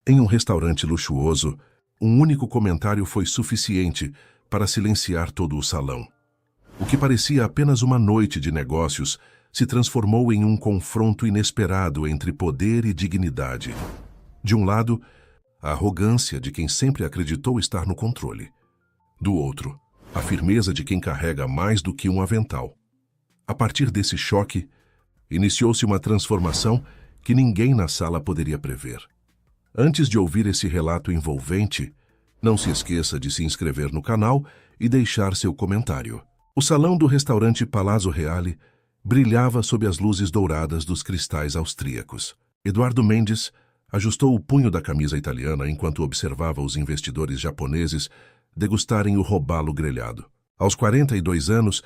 Em um restaurante luxuoso, um único comentário foi suficiente para silenciar todo o salão. O que parecia apenas uma noite de negócios se transformou em um confronto inesperado entre poder e dignidade. De um lado, a arrogância de quem sempre acreditou estar no controle. Do outro, a firmeza de quem carrega mais do que um avental. A partir desse choque, iniciou-se uma transformação que ninguém na sala poderia prever. Antes de ouvir esse relato envolvente, não se esqueça de se inscrever no canal e deixar seu comentário. O salão do restaurante Palazzo Reale brilhava sob as luzes douradas dos cristais austríacos. Eduardo Mendes ajustou o punho da camisa italiana enquanto observava os investidores japoneses degustarem o robalo grelhado. Aos 42 anos,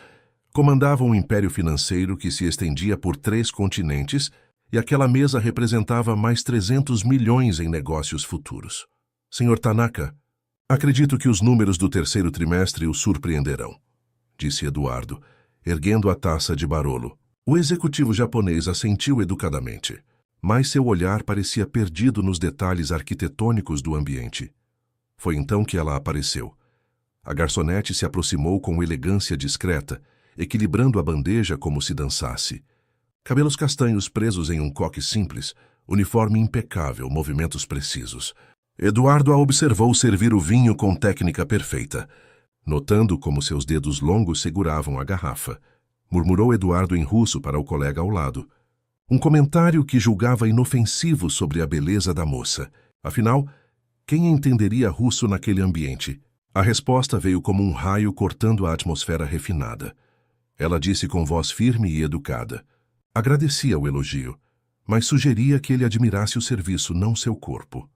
comandava um império financeiro que se estendia por 3 continentes e aquela mesa representava mais 300 milhões em negócios futuros. Senhor Tanaka, acredito que os números do terceiro trimestre o surpreenderão, disse Eduardo, erguendo a taça de Barolo. O executivo japonês assentiu educadamente, mas seu olhar parecia perdido nos detalhes arquitetônicos do ambiente. Foi então que ela apareceu. A garçonete se aproximou com elegância discreta, equilibrando a bandeja como se dançasse. Cabelos castanhos presos em um coque simples, uniforme impecável, movimentos precisos. Eduardo a observou servir o vinho com técnica perfeita, notando como seus dedos longos seguravam a garrafa. Murmurou Eduardo em russo para o colega ao lado. Um comentário que julgava inofensivo sobre a beleza da moça. Afinal, quem entenderia russo naquele ambiente? A resposta veio como um raio cortando a atmosfera refinada. Ela disse com voz firme e educada. Agradecia o elogio, mas sugeria que ele admirasse o serviço, não seu corpo.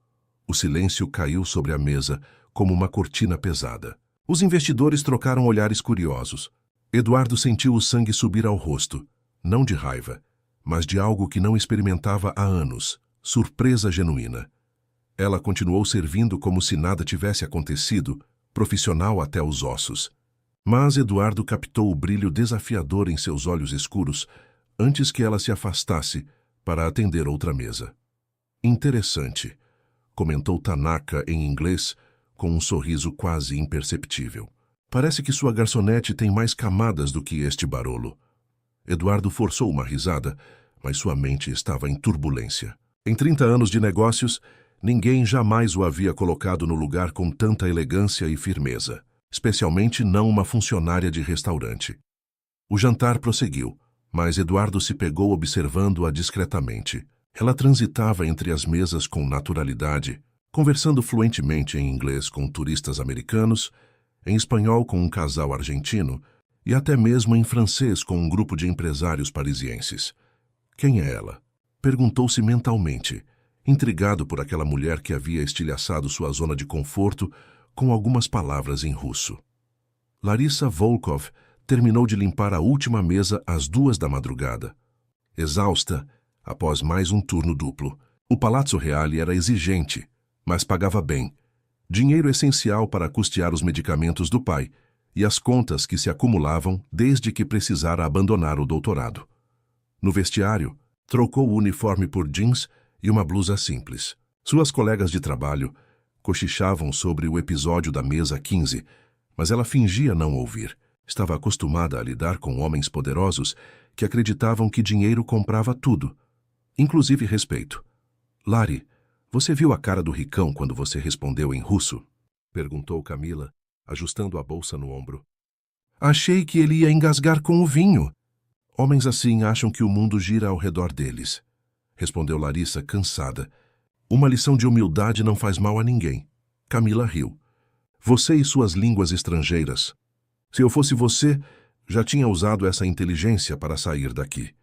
O silêncio caiu sobre a mesa como uma cortina pesada. Os investidores trocaram olhares curiosos. Eduardo sentiu o sangue subir ao rosto, não de raiva, mas de algo que não experimentava há anos, surpresa genuína. Ela continuou servindo como se nada tivesse acontecido, profissional até os ossos. Mas Eduardo captou o brilho desafiador em seus olhos escuros antes que ela se afastasse para atender outra mesa. Interessante, comentou Tanaka em inglês com um sorriso quase imperceptível. Parece que sua garçonete tem mais camadas do que este Barolo. Eduardo forçou uma risada, mas sua mente estava em turbulência. Em 30 anos de negócios, ninguém jamais o havia colocado no lugar com tanta elegância e firmeza, especialmente não uma funcionária de restaurante. O jantar prosseguiu, mas Eduardo se pegou observando-a discretamente. Ela transitava entre as mesas com naturalidade, conversando fluentemente em inglês com turistas americanos, em espanhol com um casal argentino e até mesmo em francês com um grupo de empresários parisienses. Quem é ela? Perguntou-se mentalmente, intrigado por aquela mulher que havia estilhaçado sua zona de conforto com algumas palavras em russo. Larissa Volkov terminou de limpar a última mesa às 2 da madrugada. Exausta, após mais um turno duplo, o Palazzo Reale era exigente, mas pagava bem. Dinheiro essencial para custear os medicamentos do pai e as contas que se acumulavam desde que precisara abandonar o doutorado. No vestiário, trocou o uniforme por jeans e uma blusa simples. Suas colegas de trabalho cochichavam sobre o episódio da mesa 15, mas ela fingia não ouvir. Estava acostumada a lidar com homens poderosos que acreditavam que dinheiro comprava tudo, inclusive respeito. Lari, você viu a cara do ricão quando você respondeu em russo? Perguntou Camila, ajustando a bolsa no ombro. Achei que ele ia engasgar com o vinho. Homens assim acham que o mundo gira ao redor deles, respondeu Larissa, cansada. Uma lição de humildade não faz mal a ninguém. Camila riu. Você e suas línguas estrangeiras. Se eu fosse você, já tinha usado essa inteligência para sair daqui.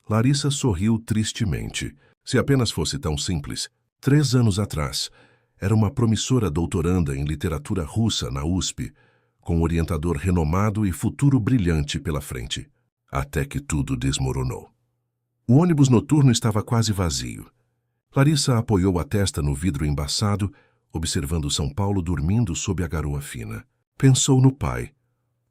Larissa sorriu tristemente. Se apenas fosse tão simples. 3 anos atrás, era uma promissora doutoranda em literatura russa na USP, com um orientador renomado e futuro brilhante pela frente. Até que tudo desmoronou. O ônibus noturno estava quase vazio. Larissa apoiou a testa no vidro embaçado, observando São Paulo dormindo sob a garoa fina. Pensou no pai,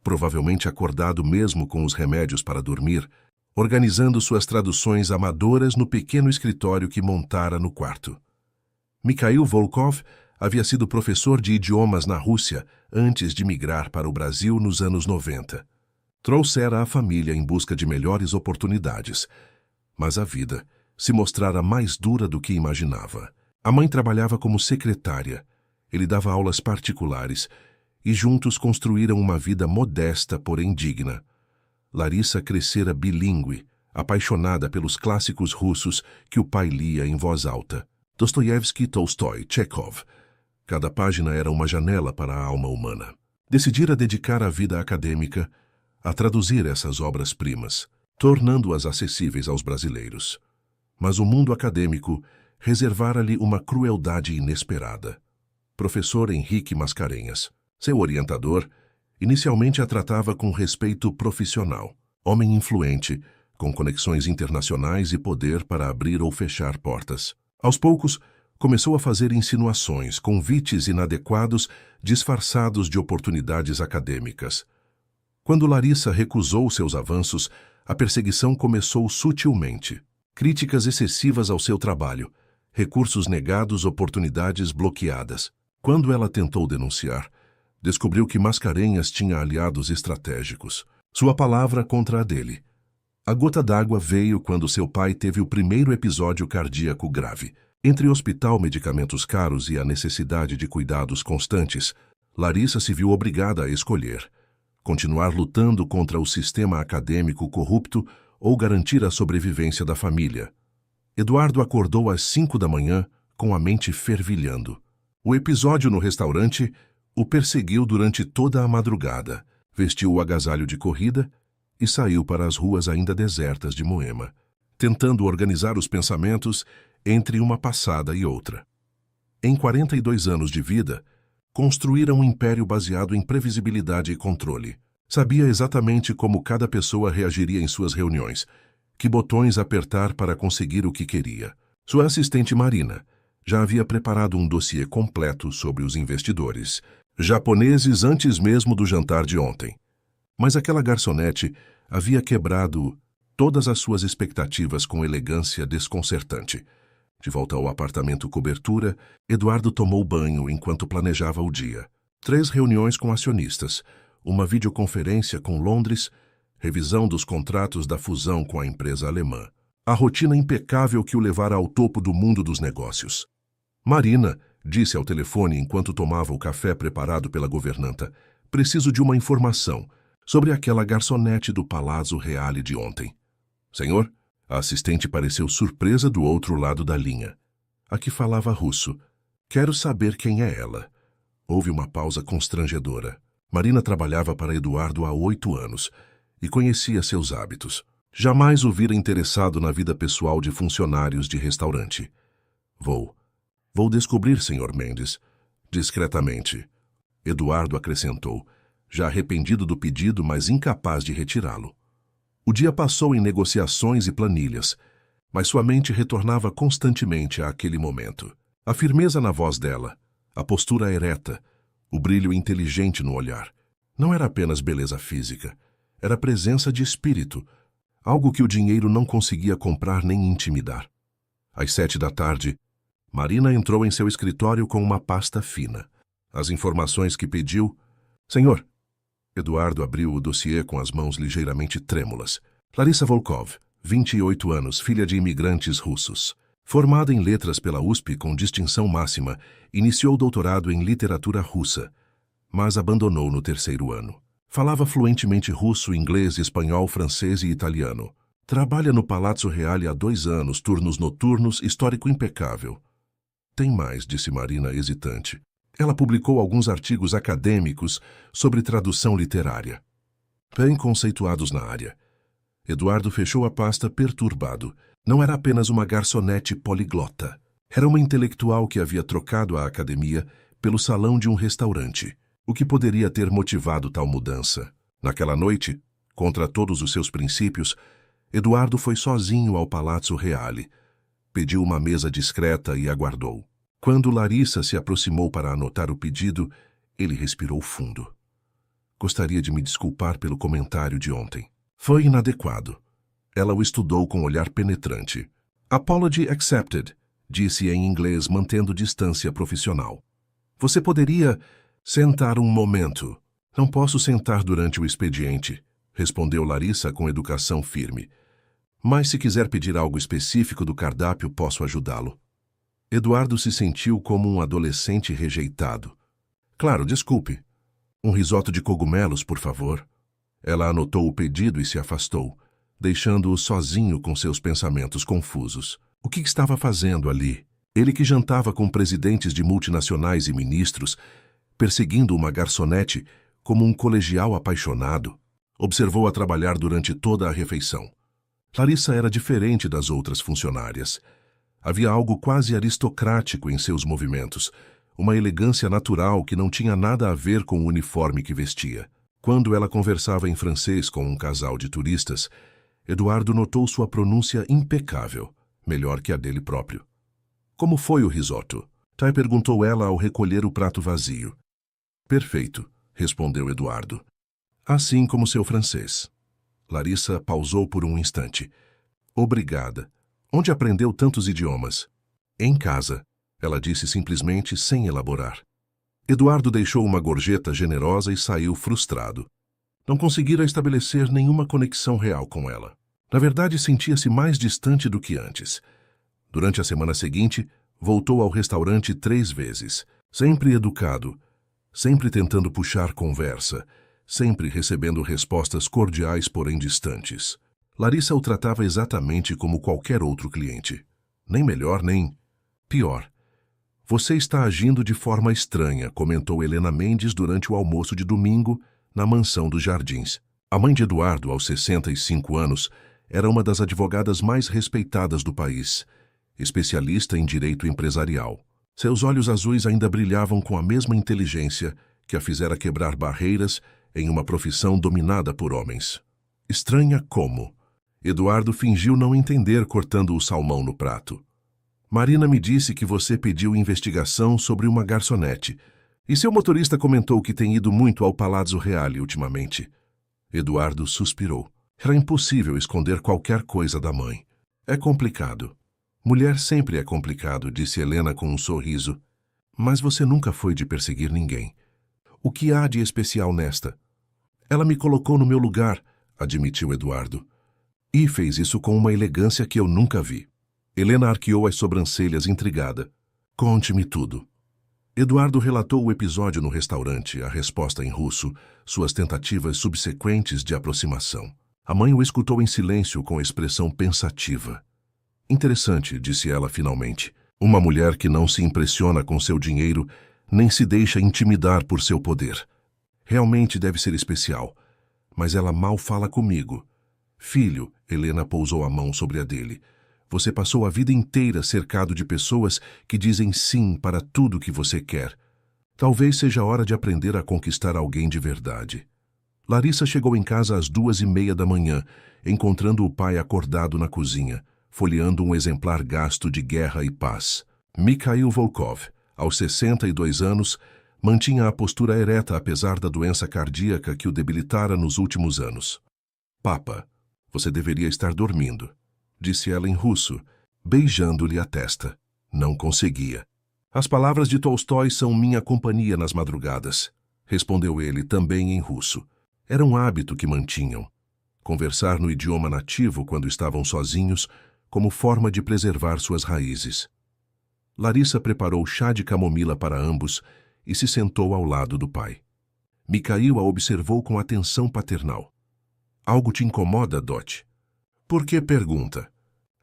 provavelmente acordado mesmo com os remédios para dormir, organizando suas traduções amadoras no pequeno escritório que montara no quarto. Mikhail Volkov havia sido professor de idiomas na Rússia antes de migrar para o Brasil nos anos 90. Trouxera a família em busca de melhores oportunidades, mas a vida se mostrara mais dura do que imaginava. A mãe trabalhava como secretária, ele dava aulas particulares e juntos construíram uma vida modesta, porém digna. Larissa crescera bilíngue, apaixonada pelos clássicos russos que o pai lia em voz alta. Dostoiévski, Tolstói, Chekhov. Cada página era uma janela para a alma humana. Decidira dedicar a vida acadêmica a traduzir essas obras-primas, tornando-as acessíveis aos brasileiros. Mas o mundo acadêmico reservara-lhe uma crueldade inesperada. Professor Henrique Mascarenhas, seu orientador, inicialmente a tratava com respeito profissional. Homem influente, com conexões internacionais e poder para abrir ou fechar portas. Aos poucos, começou a fazer insinuações, convites inadequados disfarçados de oportunidades acadêmicas. Quando Larissa recusou seus avanços, a perseguição começou sutilmente. Críticas excessivas ao seu trabalho, recursos negados, oportunidades bloqueadas. Quando ela tentou denunciar, descobriu que Mascarenhas tinha aliados estratégicos. Sua palavra contra a dele. A gota d'água veio quando seu pai teve o primeiro episódio cardíaco grave. Entre o hospital, medicamentos caros e a necessidade de cuidados constantes, Larissa se viu obrigada a escolher: continuar lutando contra o sistema acadêmico corrupto ou garantir a sobrevivência da família. Eduardo acordou às 5 da manhã com a mente fervilhando. O episódio no restaurante o perseguiu durante toda a madrugada. Vestiu o agasalho de corrida e saiu para as ruas ainda desertas de Moema, tentando organizar os pensamentos entre uma passada e outra. Em 42 anos de vida, construíra um império baseado em previsibilidade e controle. Sabia exatamente como cada pessoa reagiria em suas reuniões, que botões apertar para conseguir o que queria. Sua assistente Marina já havia preparado um dossiê completo sobre os investidores japoneses antes mesmo do jantar de ontem. Mas aquela garçonete havia quebrado todas as suas expectativas com elegância desconcertante. De volta ao apartamento cobertura, Eduardo tomou banho enquanto planejava o dia. 3 reuniões com acionistas, uma videoconferência com Londres, revisão dos contratos da fusão com a empresa alemã. A rotina impecável que o levara ao topo do mundo dos negócios. Marina disse ao telefone enquanto tomava o café preparado pela governanta: preciso de uma informação sobre aquela garçonete do Palazzo Reale de ontem. Senhor? A assistente pareceu surpresa do outro lado da linha. A que falava russo. Quero saber quem é ela. Houve uma pausa constrangedora. Marina trabalhava para Eduardo há 8 anos e conhecia seus hábitos. Jamais o vira interessado na vida pessoal de funcionários de restaurante. Vou descobrir, Sr. Mendes. Discretamente. Eduardo acrescentou, já arrependido do pedido, mas incapaz de retirá-lo. O dia passou em negociações e planilhas, mas sua mente retornava constantemente àquele momento. A firmeza na voz dela, a postura ereta, o brilho inteligente no olhar. Não era apenas beleza física, era presença de espírito, algo que o dinheiro não conseguia comprar nem intimidar. Às 7 da tarde, Marina entrou em seu escritório com uma pasta fina. As informações que pediu... Senhor... Eduardo abriu o dossiê com as mãos ligeiramente trêmulas. Larissa Volkov, 28 anos, filha de imigrantes russos. Formada em letras pela USP com distinção máxima, iniciou doutorado em literatura russa, mas abandonou no 3º ano. Falava fluentemente russo, inglês, espanhol, francês e italiano. Trabalha no Palazzo Reale há 2 anos, turnos noturnos, histórico impecável. Tem mais, disse Marina, hesitante. Ela publicou alguns artigos acadêmicos sobre tradução literária, bem conceituados na área. Eduardo fechou a pasta perturbado. Não era apenas uma garçonete poliglota. Era uma intelectual que havia trocado a academia pelo salão de um restaurante. O que poderia ter motivado tal mudança? Naquela noite, contra todos os seus princípios, Eduardo foi sozinho ao Palazzo Reale. Pediu uma mesa discreta e aguardou. Quando Larissa se aproximou para anotar o pedido, ele respirou fundo. Gostaria de me desculpar pelo comentário de ontem. Foi inadequado. Ela o estudou com olhar penetrante. Apology accepted, disse em inglês, mantendo distância profissional. Você poderia sentar um momento. Não posso sentar durante o expediente, respondeu Larissa com educação firme. Mas se quiser pedir algo específico do cardápio, posso ajudá-lo. Eduardo se sentiu como um adolescente rejeitado. Claro, desculpe. Um risoto de cogumelos, por favor. Ela anotou o pedido e se afastou, deixando-o sozinho com seus pensamentos confusos. O que estava fazendo ali? Ele que jantava com presidentes de multinacionais e ministros, perseguindo uma garçonete como um colegial apaixonado, observou-a trabalhar durante toda a refeição. Larissa era diferente das outras funcionárias. Havia algo quase aristocrático em seus movimentos, uma elegância natural que não tinha nada a ver com o uniforme que vestia. Quando ela conversava em francês com um casal de turistas, Eduardo notou sua pronúncia impecável, melhor que a dele próprio. Como foi o risoto? Tai perguntou ela ao recolher o prato vazio. Perfeito, respondeu Eduardo. Assim como seu francês. Larissa pausou por um instante. Obrigada. Onde aprendeu tantos idiomas? Em casa, ela disse simplesmente sem elaborar. Eduardo deixou uma gorjeta generosa e saiu frustrado. Não conseguira estabelecer nenhuma conexão real com ela. Na verdade, sentia-se mais distante do que antes. Durante a semana seguinte, voltou ao restaurante 3 vezes, sempre educado, sempre tentando puxar conversa, sempre recebendo respostas cordiais, porém distantes. Larissa o tratava exatamente como qualquer outro cliente. Nem melhor, nem pior. Você está agindo de forma estranha, comentou Helena Mendes durante o almoço de domingo na mansão dos Jardins. A mãe de Eduardo, aos 65 anos, era uma das advogadas mais respeitadas do país, especialista em direito empresarial. Seus olhos azuis ainda brilhavam com a mesma inteligência que a fizera quebrar barreiras em uma profissão dominada por homens. Estranha como? Eduardo fingiu não entender, cortando o salmão no prato. Marina me disse que você pediu investigação sobre uma garçonete, e seu motorista comentou que tem ido muito ao Palazzo Reale ultimamente. Eduardo suspirou. Era impossível esconder qualquer coisa da mãe. É complicado. Mulher sempre é complicado, disse Helena com um sorriso. Mas você nunca foi de perseguir ninguém. O que há de especial nesta? Ela me colocou no meu lugar, admitiu Eduardo. E fez isso com uma elegância que eu nunca vi. Helena arqueou as sobrancelhas, intrigada. Conte-me tudo. Eduardo relatou o episódio no restaurante, a resposta em russo, suas tentativas subsequentes de aproximação. A mãe o escutou em silêncio com expressão pensativa. Interessante, disse ela finalmente. Uma mulher que não se impressiona com seu dinheiro, nem se deixa intimidar por seu poder. Realmente deve ser especial. Mas ela mal fala comigo. Filho, Helena pousou a mão sobre a dele. Você passou a vida inteira cercado de pessoas que dizem sim para tudo que você quer. Talvez seja hora de aprender a conquistar alguém de verdade. Larissa chegou em casa às 2:30 da manhã, encontrando o pai acordado na cozinha, folheando um exemplar gasto de Guerra e Paz. Mikhail Volkov, aos 62 anos, mantinha a postura ereta apesar da doença cardíaca que o debilitara nos últimos anos. Papa, você deveria estar dormindo, disse ela em russo, beijando-lhe a testa. Não conseguia. As palavras de Tolstói são minha companhia nas madrugadas, respondeu ele também em russo. Era um hábito que mantinham. Conversar no idioma nativo quando estavam sozinhos, como forma de preservar suas raízes. Larissa preparou chá de camomila para ambos e se sentou ao lado do pai. Mikhail a observou com atenção paternal. Algo te incomoda, Dot? Por que pergunta?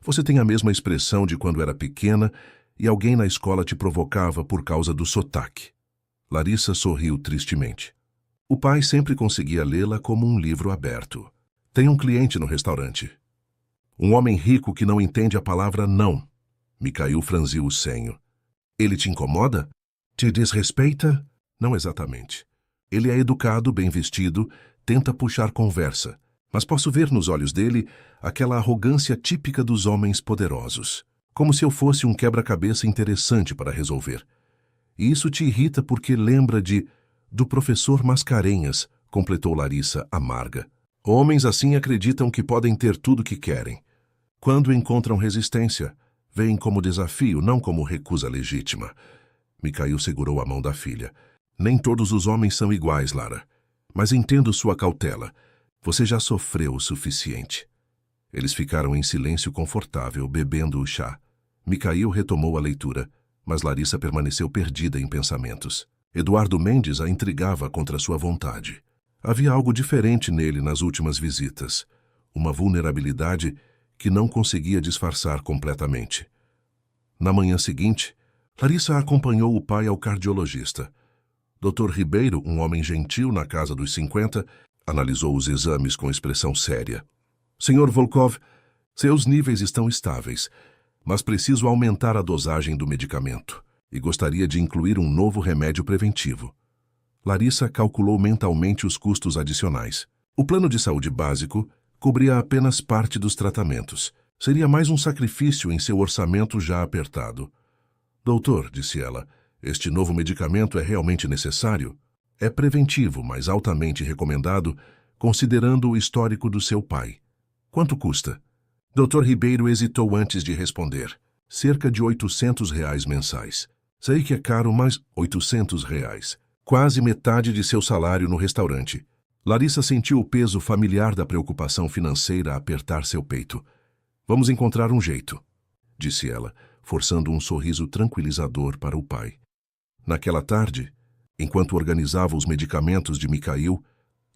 Você tem a mesma expressão de quando era pequena e alguém na escola te provocava por causa do sotaque. Larissa sorriu tristemente. O pai sempre conseguia lê-la como um livro aberto. Tem um cliente no restaurante. Um homem rico que não entende a palavra não. Mikhail franziu o senho. Ele te incomoda? Te desrespeita? Não exatamente. Ele é educado, bem vestido, tenta puxar conversa, mas posso ver nos olhos dele aquela arrogância típica dos homens poderosos, como se eu fosse um quebra-cabeça interessante para resolver. E isso te irrita porque lembra do professor Mascarenhas, completou Larissa, amarga. Homens assim acreditam que podem ter tudo que querem. Quando encontram resistência, Veem como desafio, não como recusa legítima. Mikhail segurou a mão da filha. Nem todos os homens são iguais, Lara. Mas entendo sua cautela. Você já sofreu o suficiente. Eles ficaram em silêncio confortável, bebendo o chá. Mikhail retomou a leitura, mas Larissa permaneceu perdida em pensamentos. Eduardo Mendes a intrigava contra sua vontade. Havia algo diferente nele nas últimas visitas. Uma vulnerabilidade que não conseguia disfarçar completamente. Na manhã seguinte, Larissa acompanhou o pai ao cardiologista. Dr. Ribeiro, um homem gentil na casa dos 50, analisou os exames com expressão séria. Sr. Volkov, seus níveis estão estáveis, mas preciso aumentar a dosagem do medicamento e gostaria de incluir um novo remédio preventivo. Larissa calculou mentalmente os custos adicionais. O plano de saúde básico cobria apenas parte dos tratamentos. Seria mais um sacrifício em seu orçamento já apertado. Doutor, disse ela, este novo medicamento é realmente necessário? É preventivo, mas altamente recomendado, considerando o histórico do seu pai. Quanto custa? Dr. Ribeiro hesitou antes de responder. Cerca de R$ 800 mensais. Sei que é caro, mas R$ 800. Quase metade de seu salário no restaurante. Larissa sentiu o peso familiar da preocupação financeira apertar seu peito. Vamos encontrar um jeito, disse ela, forçando um sorriso tranquilizador para o pai. Naquela tarde, enquanto organizava os medicamentos de Mikhail,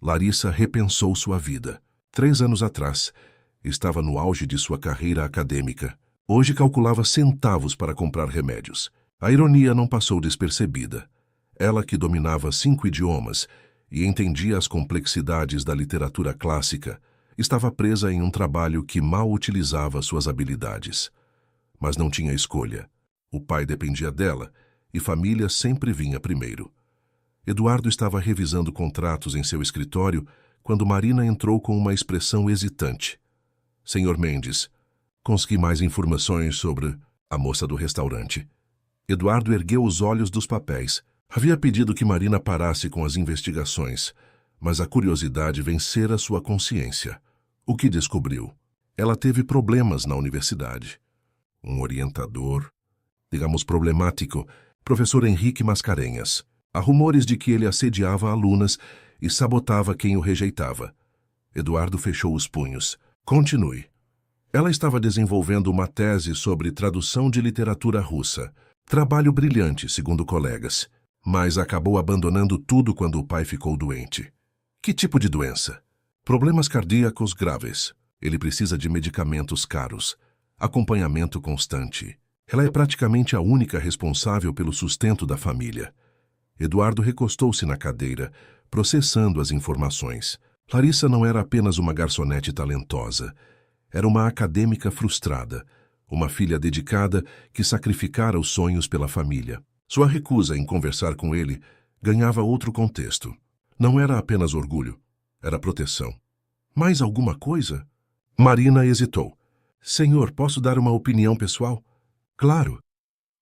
Larissa repensou sua vida. 3 anos atrás, estava no auge de sua carreira acadêmica. Hoje calculava centavos para comprar remédios. A ironia não passou despercebida. Ela, que dominava 5 idiomas e entendia as complexidades da literatura clássica, estava presa em um trabalho que mal utilizava suas habilidades. Mas não tinha escolha. O pai dependia dela e família sempre vinha primeiro. Eduardo estava revisando contratos em seu escritório quando Marina entrou com uma expressão hesitante. Senhor Mendes, consegui mais informações sobre a moça do restaurante. Eduardo ergueu os olhos dos papéis. Havia pedido que Marina parasse com as investigações, mas a curiosidade vencera sua consciência. O que descobriu? Ela teve problemas na universidade. Um orientador, digamos problemático, professor Henrique Mascarenhas. Há rumores de que ele assediava alunas e sabotava quem o rejeitava. Eduardo fechou os punhos. Continue. Ela estava desenvolvendo uma tese sobre tradução de literatura russa. Trabalho brilhante, segundo colegas. Mas acabou abandonando tudo quando o pai ficou doente. Que tipo de doença? Problemas cardíacos graves. Ele precisa de medicamentos caros. Acompanhamento constante. Ela é praticamente a única responsável pelo sustento da família. Eduardo recostou-se na cadeira, processando as informações. Larissa não era apenas uma garçonete talentosa. Era uma acadêmica frustrada, uma filha dedicada que sacrificara os sonhos pela família. Sua recusa em conversar com ele ganhava outro contexto. Não era apenas orgulho, era proteção. Mais alguma coisa? Marina hesitou. Senhor, posso dar uma opinião pessoal? Claro.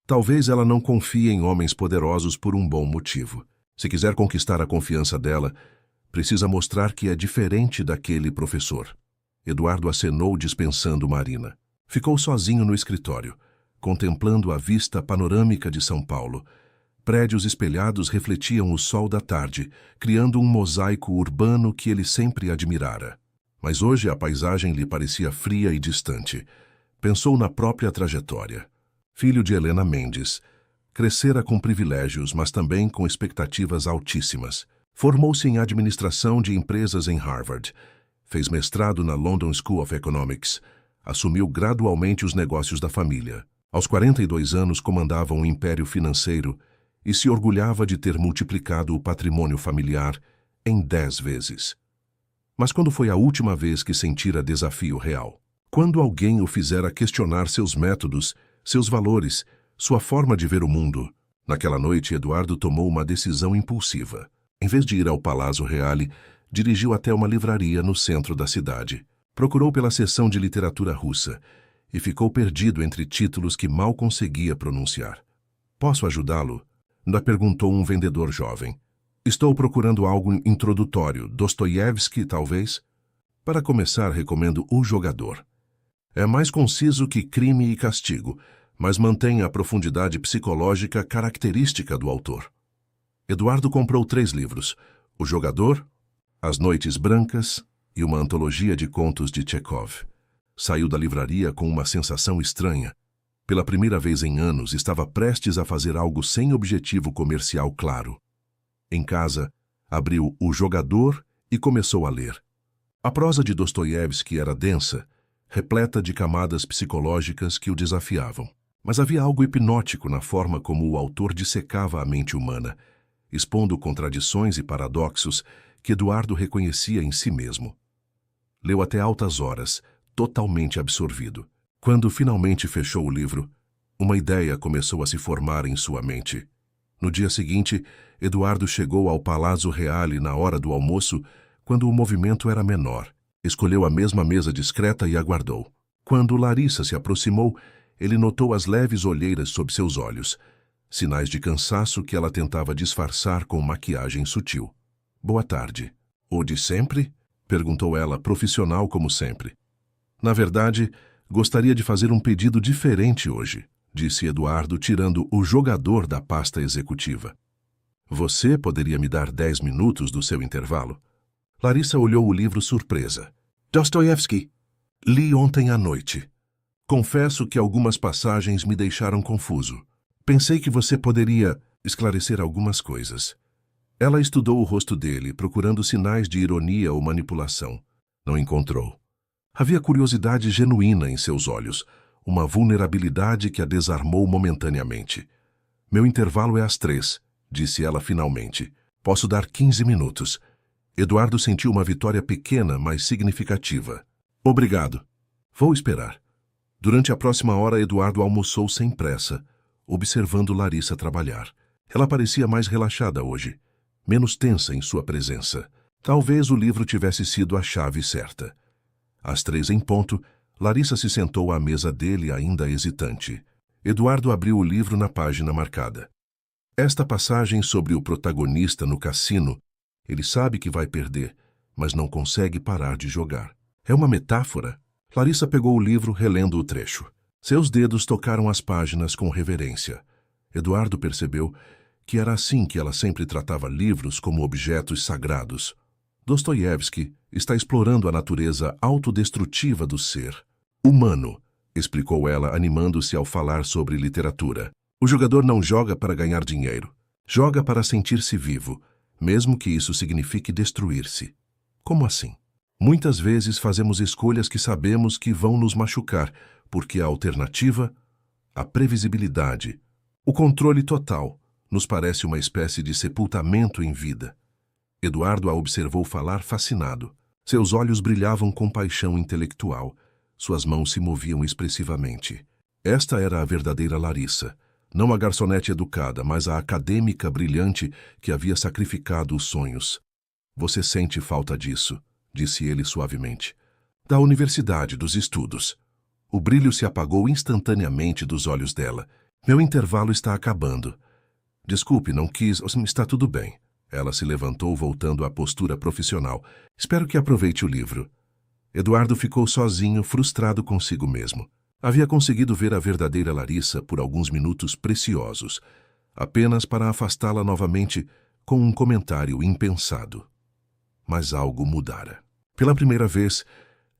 Talvez ela não confie em homens poderosos por um bom motivo. Se quiser conquistar a confiança dela, precisa mostrar que é diferente daquele professor. Eduardo acenou dispensando Marina. Ficou sozinho no escritório, contemplando a vista panorâmica de São Paulo. Prédios espelhados refletiam o sol da tarde, criando um mosaico urbano que ele sempre admirara. Mas hoje a paisagem lhe parecia fria e distante. Pensou na própria trajetória. Filho de Helena Mendes, crescera com privilégios, mas também com expectativas altíssimas. Formou-se em administração de empresas em Harvard. Fez mestrado na London School of Economics. Assumiu gradualmente os negócios da família. Aos 42 anos comandava um império financeiro e se orgulhava de ter multiplicado o patrimônio familiar em 10 vezes. Mas quando foi a última vez que sentira desafio real? Quando alguém o fizera questionar seus métodos, seus valores, sua forma de ver o mundo? Naquela noite, Eduardo tomou uma decisão impulsiva. Em vez de ir ao Palácio Reale, dirigiu até uma livraria no centro da cidade. Procurou pela seção de literatura russa e ficou perdido entre títulos que mal conseguia pronunciar. Posso ajudá-lo? Ainda perguntou um vendedor jovem. Estou procurando algo introdutório. Dostoiévski, talvez? Para começar, recomendo O Jogador. É mais conciso que Crime e Castigo, mas mantém a profundidade psicológica característica do autor. Eduardo comprou 3 livros: O Jogador, As Noites Brancas e uma antologia de contos de Chekhov. Saiu da livraria com uma sensação estranha. Pela primeira vez em anos, estava prestes a fazer algo sem objetivo comercial claro. Em casa, abriu O Jogador e começou a ler. A prosa de Dostoiévski era densa, repleta de camadas psicológicas que o desafiavam. Mas havia algo hipnótico na forma como o autor dissecava a mente humana, expondo contradições e paradoxos que Eduardo reconhecia em si mesmo. Leu até altas horas, totalmente absorvido. Quando finalmente fechou o livro, uma ideia começou a se formar em sua mente. No dia seguinte, Eduardo chegou ao Palazzo Reale na hora do almoço, quando o movimento era menor. Escolheu a mesma mesa discreta e aguardou. Quando Larissa se aproximou, ele notou as leves olheiras sob seus olhos, sinais de cansaço que ela tentava disfarçar com maquiagem sutil. Boa tarde. O de sempre? Perguntou ela, profissional como sempre. Na verdade, gostaria de fazer um pedido diferente hoje, disse Eduardo, tirando O Jogador da pasta executiva. Você poderia me dar 10 minutos do seu intervalo? Larissa olhou o livro surpresa. Dostoiévski. Li ontem à noite. Confesso que algumas passagens me deixaram confuso. Pensei que você poderia esclarecer algumas coisas. Ela estudou o rosto dele, procurando sinais de ironia ou manipulação. Não encontrou. Havia curiosidade genuína em seus olhos, uma vulnerabilidade que a desarmou momentaneamente. Meu intervalo é às 3, disse ela finalmente. Posso dar 15 minutos. Eduardo sentiu uma vitória pequena, mas significativa. Obrigado. Vou esperar. Durante a próxima hora, Eduardo almoçou sem pressa, observando Larissa trabalhar. Ela parecia mais relaxada hoje, menos tensa em sua presença. Talvez o livro tivesse sido a chave certa. Às 3 em ponto, Larissa se sentou à mesa dele ainda hesitante. Eduardo abriu o livro na página marcada. Esta passagem sobre o protagonista no cassino, ele sabe que vai perder, mas não consegue parar de jogar. É uma metáfora? Larissa pegou o livro, relendo o trecho. Seus dedos tocaram as páginas com reverência. Eduardo percebeu que era assim que ela sempre tratava livros como objetos sagrados. Dostoiévski está explorando a natureza autodestrutiva do ser humano, explicou ela, animando-se ao falar sobre literatura. O jogador não joga para ganhar dinheiro. Joga para sentir-se vivo, mesmo que isso signifique destruir-se. Como assim? Muitas vezes fazemos escolhas que sabemos que vão nos machucar, porque a alternativa, a previsibilidade, o controle total, nos parece uma espécie de sepultamento em vida. Eduardo a observou falar fascinado. Seus olhos brilhavam com paixão intelectual. Suas mãos se moviam expressivamente. Esta era a verdadeira Larissa. Não a garçonete educada, mas a acadêmica brilhante que havia sacrificado os sonhos. Você sente falta disso, disse ele suavemente. Da universidade, dos estudos. O brilho se apagou instantaneamente dos olhos dela. Meu intervalo está acabando. Desculpe, não quis. Está tudo bem. Ela se levantou, voltando à postura profissional. Espero que aproveite o livro. Eduardo ficou sozinho, frustrado consigo mesmo. Havia conseguido ver a verdadeira Larissa por alguns minutos preciosos, apenas para afastá-la novamente com um comentário impensado. Mas algo mudara. Pela primeira vez,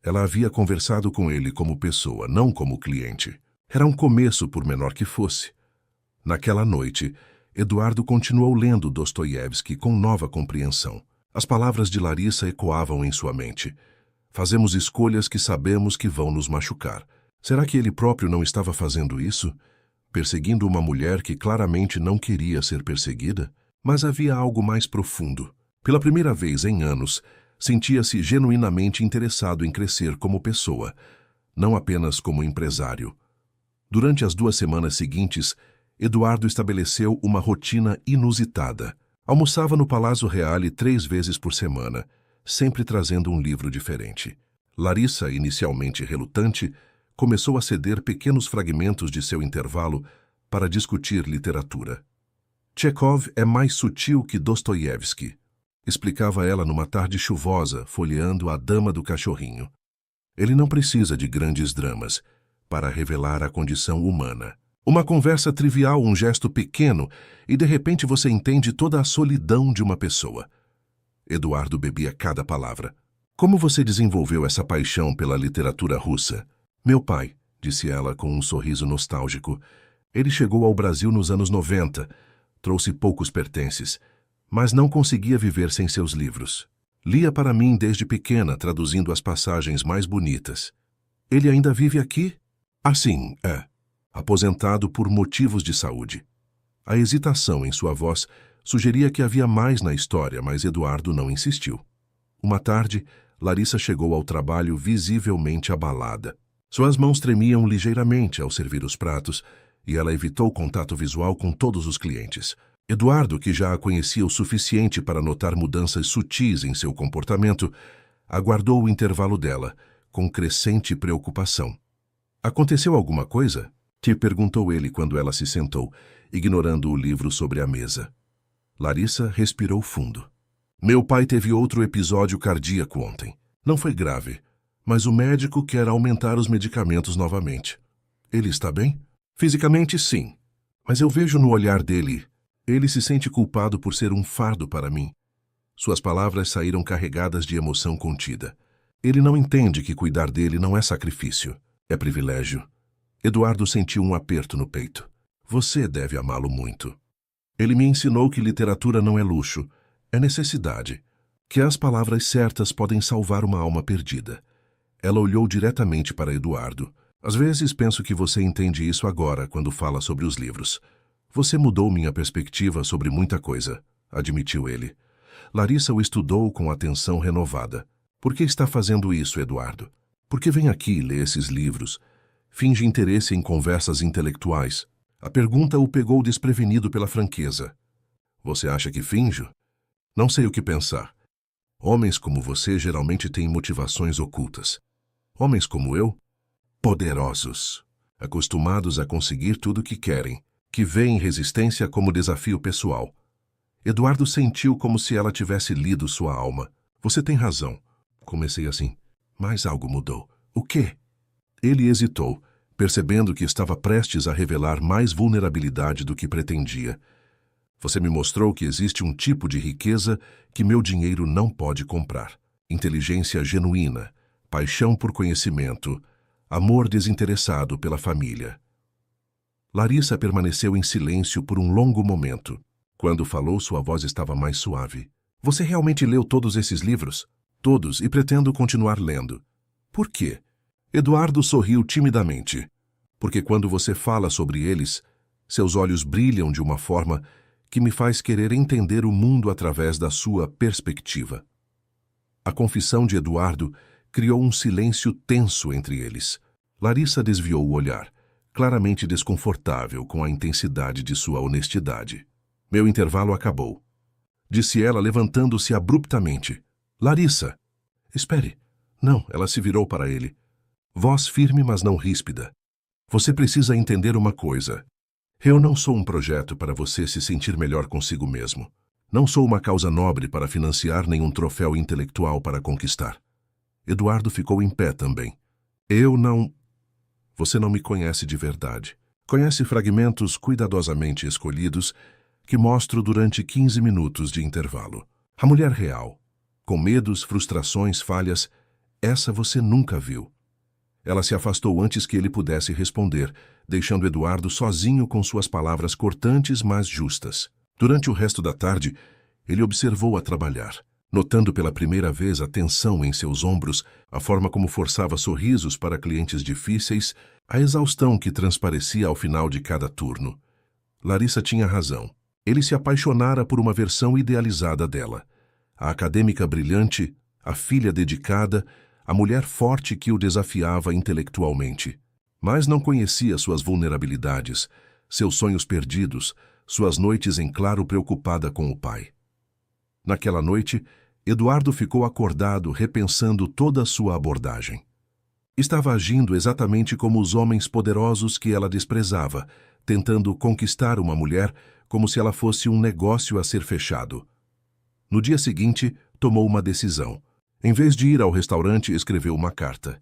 ela havia conversado com ele como pessoa, não como cliente. Era um começo, por menor que fosse. Naquela noite, Eduardo continuou lendo Dostoiévski com nova compreensão. As palavras de Larissa ecoavam em sua mente. Fazemos escolhas que sabemos que vão nos machucar. Será que ele próprio não estava fazendo isso? Perseguindo uma mulher que claramente não queria ser perseguida? Mas havia algo mais profundo. Pela primeira vez em anos, sentia-se genuinamente interessado em crescer como pessoa, não apenas como empresário. Durante as 2 semanas seguintes, Eduardo estabeleceu uma rotina inusitada. Almoçava no Palazzo Reale 3 vezes por semana, sempre trazendo um livro diferente. Larissa, inicialmente relutante, começou a ceder pequenos fragmentos de seu intervalo para discutir literatura. Chekhov é mais sutil que Dostoiévski, explicava ela numa tarde chuvosa, folheando A Dama do Cachorrinho. Ele não precisa de grandes dramas para revelar a condição humana. Uma conversa trivial, um gesto pequeno, e de repente você entende toda a solidão de uma pessoa. Eduardo bebia cada palavra. Como você desenvolveu essa paixão pela literatura russa? Meu pai, disse ela com um sorriso nostálgico. Ele chegou ao Brasil nos anos 90, trouxe poucos pertences, mas não conseguia viver sem seus livros. Lia para mim desde pequena, traduzindo as passagens mais bonitas. Ele ainda vive aqui? Sim, é. Aposentado por motivos de saúde. A hesitação em sua voz sugeria que havia mais na história, mas Eduardo não insistiu. Uma tarde, Larissa chegou ao trabalho visivelmente abalada. Suas mãos tremiam ligeiramente ao servir os pratos e ela evitou contato visual com todos os clientes. Eduardo, que já a conhecia o suficiente para notar mudanças sutis em seu comportamento, aguardou o intervalo dela, com crescente preocupação. Aconteceu alguma coisa? Te perguntou ele quando ela se sentou, ignorando o livro sobre a mesa. Larissa respirou fundo. Meu pai teve outro episódio cardíaco ontem. Não foi grave, mas o médico quer aumentar os medicamentos novamente. Ele está bem? Fisicamente, sim. Mas eu vejo no olhar dele. Ele se sente culpado por ser um fardo para mim. Suas palavras saíram carregadas de emoção contida. Ele não entende que cuidar dele não é sacrifício, é privilégio. Eduardo sentiu um aperto no peito. Você deve amá-lo muito. Ele me ensinou que literatura não é luxo, é necessidade. Que as palavras certas podem salvar uma alma perdida. Ela olhou diretamente para Eduardo. Às vezes penso que você entende isso agora quando fala sobre os livros. Você mudou minha perspectiva sobre muita coisa, admitiu ele. Larissa o estudou com atenção renovada. Por que está fazendo isso, Eduardo? Por que vem aqui e lê esses livros? Finge interesse em conversas intelectuais. A pergunta o pegou desprevenido pela franqueza. Você acha que finjo? Não sei o que pensar. Homens como você geralmente têm motivações ocultas. Homens como eu, poderosos, acostumados a conseguir tudo o que querem, que veem resistência como desafio pessoal. Eduardo sentiu como se ela tivesse lido sua alma. Você tem razão. Comecei assim, mas algo mudou. O quê? Ele hesitou, percebendo que estava prestes a revelar mais vulnerabilidade do que pretendia. Você me mostrou que existe um tipo de riqueza que meu dinheiro não pode comprar. Inteligência genuína, paixão por conhecimento, amor desinteressado pela família. Larissa permaneceu em silêncio por um longo momento. Quando falou, sua voz estava mais suave. Você realmente leu todos esses livros? Todos, e pretendo continuar lendo. Por quê? Eduardo sorriu timidamente. Porque quando você fala sobre eles, seus olhos brilham de uma forma que me faz querer entender o mundo através da sua perspectiva. A confissão de Eduardo criou um silêncio tenso entre eles. Larissa desviou o olhar, claramente desconfortável com a intensidade de sua honestidade. Meu intervalo acabou. Disse ela, levantando-se abruptamente. Larissa! Espere. Não, ela se virou para ele. Voz firme, mas não ríspida. Você precisa entender uma coisa. Eu não sou um projeto para você se sentir melhor consigo mesmo. Não sou uma causa nobre para financiar nenhum troféu intelectual para conquistar. Eduardo ficou em pé também. Eu não... Você não me conhece de verdade. Conhece fragmentos cuidadosamente escolhidos que mostro durante 15 minutos de intervalo. A mulher real, com medos, frustrações, falhas, essa você nunca viu. Ela se afastou antes que ele pudesse responder, deixando Eduardo sozinho com suas palavras cortantes, mas justas. Durante o resto da tarde, ele observou-a trabalhar, notando pela primeira vez a tensão em seus ombros, a forma como forçava sorrisos para clientes difíceis, a exaustão que transparecia ao final de cada turno. Larissa tinha razão. Ele se apaixonara por uma versão idealizada dela. A acadêmica brilhante, a filha dedicada, a mulher forte que o desafiava intelectualmente. Mas não conhecia suas vulnerabilidades, seus sonhos perdidos, suas noites em claro preocupada com o pai. Naquela noite, Eduardo ficou acordado repensando toda a sua abordagem. Estava agindo exatamente como os homens poderosos que ela desprezava, tentando conquistar uma mulher como se ela fosse um negócio a ser fechado. No dia seguinte, tomou uma decisão. Em vez de ir ao restaurante, escreveu uma carta.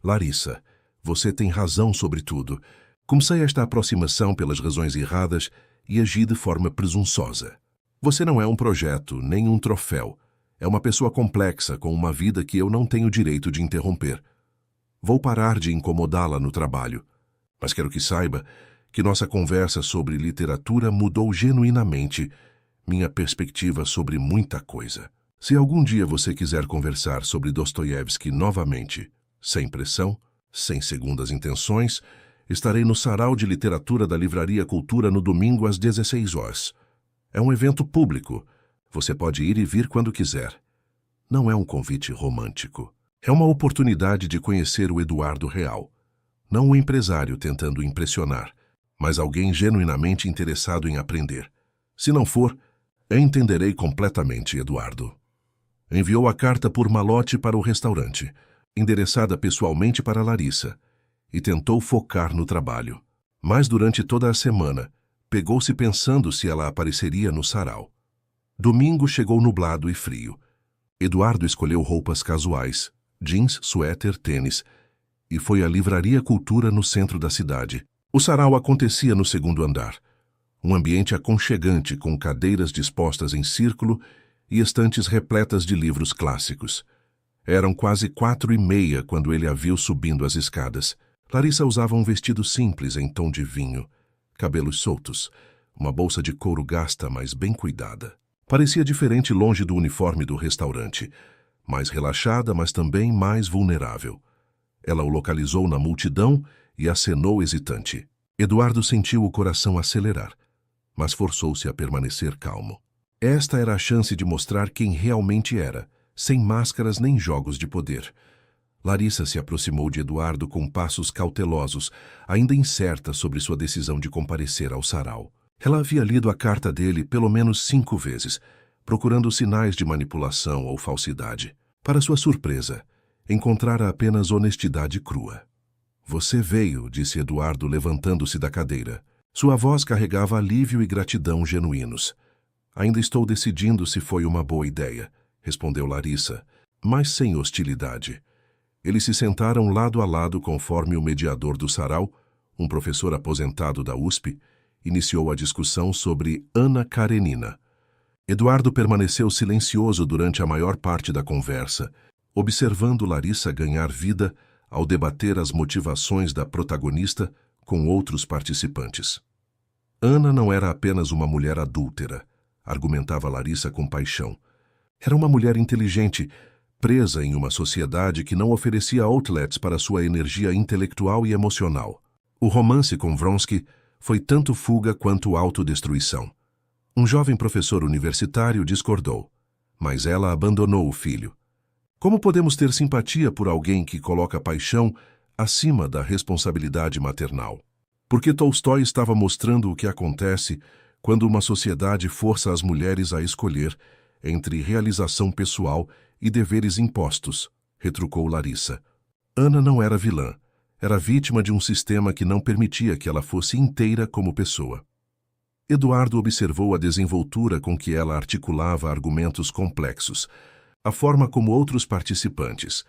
Larissa, você tem razão sobre tudo. Comecei esta aproximação pelas razões erradas e agi de forma presunçosa. Você não é um projeto, nem um troféu. É uma pessoa complexa com uma vida que eu não tenho direito de interromper. Vou parar de incomodá-la no trabalho. Mas quero que saiba que nossa conversa sobre literatura mudou genuinamente minha perspectiva sobre muita coisa. Se algum dia você quiser conversar sobre Dostoiévski novamente, sem pressão, sem segundas intenções, estarei no Sarau de Literatura da Livraria Cultura no domingo às 16 horas. É um evento público. Você pode ir e vir quando quiser. Não é um convite romântico. É uma oportunidade de conhecer o Eduardo real. Não um empresário tentando impressionar, mas alguém genuinamente interessado em aprender. Se não for, entenderei completamente, Eduardo. Enviou a carta por malote para o restaurante, endereçada pessoalmente para Larissa, e tentou focar no trabalho. Mas durante toda a semana, pegou-se pensando se ela apareceria no sarau. Domingo chegou nublado e frio. Eduardo escolheu roupas casuais, jeans, suéter, tênis, e foi à Livraria Cultura no centro da cidade. O sarau acontecia no segundo andar. Um ambiente aconchegante com cadeiras dispostas em círculo e estantes repletas de livros clássicos. Eram quase 4:30 quando ele a viu subindo as escadas. Larissa usava um vestido simples em tom de vinho, cabelos soltos, uma bolsa de couro gasta, mas bem cuidada. Parecia diferente longe do uniforme do restaurante, mais relaxada, mas também mais vulnerável. Ela o localizou na multidão e acenou hesitante. Eduardo sentiu o coração acelerar, mas forçou-se a permanecer calmo. Esta era a chance de mostrar quem realmente era, sem máscaras nem jogos de poder. Larissa se aproximou de Eduardo com passos cautelosos, ainda incerta sobre sua decisão de comparecer ao sarau. Ela havia lido a carta dele pelo menos 5 vezes, procurando sinais de manipulação ou falsidade. Para sua surpresa, encontrara apenas honestidade crua. Você veio, disse Eduardo, levantando-se da cadeira. Sua voz carregava alívio e gratidão genuínos. Ainda estou decidindo se foi uma boa ideia, respondeu Larissa, mas sem hostilidade. Eles se sentaram lado a lado conforme o mediador do sarau, um professor aposentado da USP, iniciou a discussão sobre Ana Karenina. Eduardo permaneceu silencioso durante a maior parte da conversa, observando Larissa ganhar vida ao debater as motivações da protagonista com outros participantes. Ana não era apenas uma mulher adúltera, argumentava Larissa com paixão. Era uma mulher inteligente, presa em uma sociedade que não oferecia outlets para sua energia intelectual e emocional. O romance com Vronsky foi tanto fuga quanto autodestruição. Um jovem professor universitário discordou, mas ela abandonou o filho. Como podemos ter simpatia por alguém que coloca paixão acima da responsabilidade maternal? Porque Tolstói estava mostrando o que acontece quando uma sociedade força as mulheres a escolher entre realização pessoal e deveres impostos, retrucou Larissa. Ana não era vilã, era vítima de um sistema que não permitia que ela fosse inteira como pessoa. Eduardo observou a desenvoltura com que ela articulava argumentos complexos, a forma como outros participantes,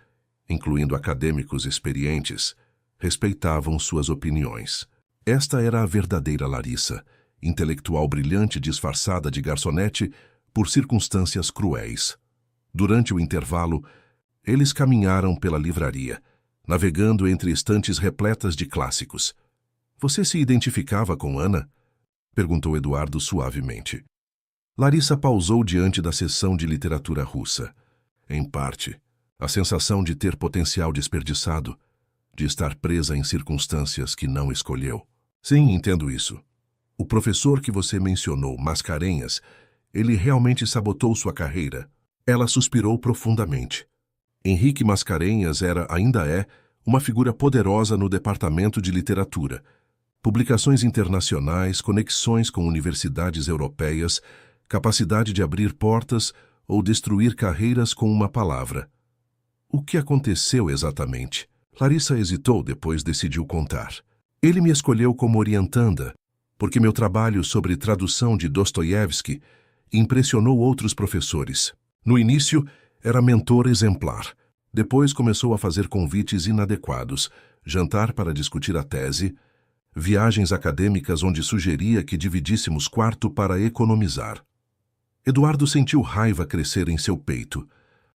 incluindo acadêmicos experientes, respeitavam suas opiniões. Esta era a verdadeira Larissa, intelectual brilhante disfarçada de garçonete por circunstâncias cruéis. Durante o intervalo, eles caminharam pela livraria, navegando entre estantes repletas de clássicos. Você se identificava com Ana? Perguntou Eduardo suavemente. Larissa pausou diante da seção de literatura russa. Em parte, a sensação de ter potencial desperdiçado, de estar presa em circunstâncias que não escolheu. Sim, entendo isso. O professor que você mencionou, Mascarenhas, ele realmente sabotou sua carreira. Ela suspirou profundamente. Henrique Mascarenhas ainda é, uma figura poderosa no departamento de literatura. Publicações internacionais, conexões com universidades europeias, capacidade de abrir portas ou destruir carreiras com uma palavra. O que aconteceu exatamente? Larissa hesitou, depois decidiu contar. Ele me escolheu como orientanda, porque meu trabalho sobre tradução de Dostoiévski impressionou outros professores. No início, era mentor exemplar. Depois começou a fazer convites inadequados, jantar para discutir a tese, viagens acadêmicas onde sugeria que dividíssemos quarto para economizar. Eduardo sentiu raiva crescer em seu peito,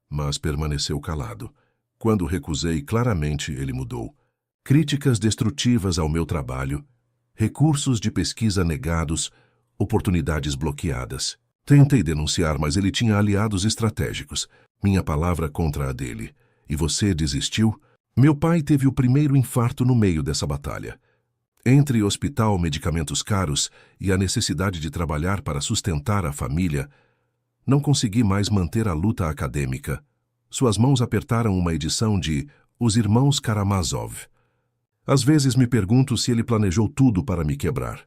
mas permaneceu calado. Quando recusei, claramente ele mudou. Críticas destrutivas ao meu trabalho, recursos de pesquisa negados, oportunidades bloqueadas. Tentei denunciar, mas ele tinha aliados estratégicos. Minha palavra contra a dele. E você desistiu? Meu pai teve o primeiro infarto no meio dessa batalha. Entre hospital, medicamentos caros e a necessidade de trabalhar para sustentar a família, não consegui mais manter a luta acadêmica. Suas mãos apertaram uma edição de Os Irmãos Karamazov. Às vezes me pergunto se ele planejou tudo para me quebrar.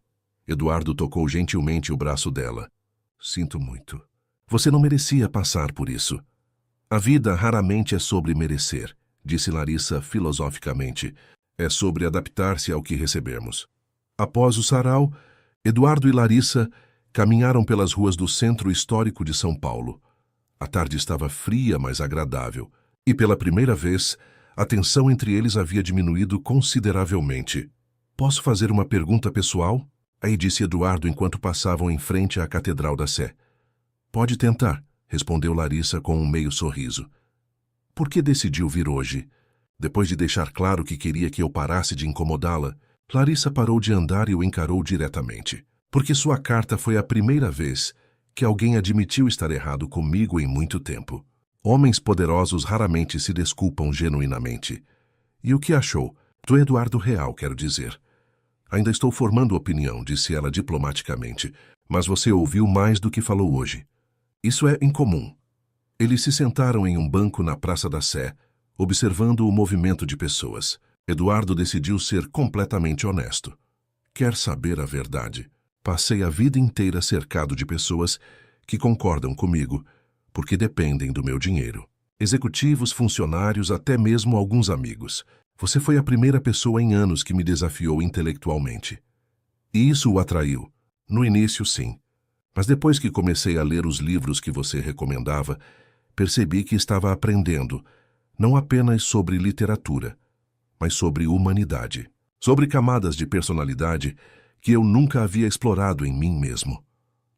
Eduardo tocou gentilmente o braço dela. Sinto muito. Você não merecia passar por isso. A vida raramente é sobre merecer, disse Larissa filosoficamente. É sobre adaptar-se ao que recebemos. Após o sarau, Eduardo e Larissa caminharam pelas ruas do centro histórico de São Paulo. A tarde estava fria, mas agradável, e pela primeira vez, a tensão entre eles havia diminuído consideravelmente. Posso fazer uma pergunta pessoal? Aí disse Eduardo enquanto passavam em frente à Catedral da Sé. Pode tentar, respondeu Larissa com um meio sorriso. Por que decidiu vir hoje? Depois de deixar claro que queria que eu parasse de incomodá-la, Larissa parou de andar e o encarou diretamente. Porque sua carta foi a primeira vez que alguém admitiu estar errado comigo em muito tempo. Homens poderosos raramente se desculpam genuinamente. E o que achou? Do Eduardo real, quero dizer. Ainda estou formando opinião, disse ela diplomaticamente, mas você ouviu mais do que falou hoje. Isso é incomum. Eles se sentaram em um banco na Praça da Sé, observando o movimento de pessoas. Eduardo decidiu ser completamente honesto. Quer saber a verdade? Passei a vida inteira cercado de pessoas que concordam comigo, porque dependem do meu dinheiro. Executivos, funcionários, até mesmo alguns amigos. Você foi a primeira pessoa em anos que me desafiou intelectualmente. E isso o atraiu. No início, sim. Mas depois que comecei a ler os livros que você recomendava, percebi que estava aprendendo, não apenas sobre literatura, mas sobre humanidade, sobre camadas de personalidade que eu nunca havia explorado em mim mesmo.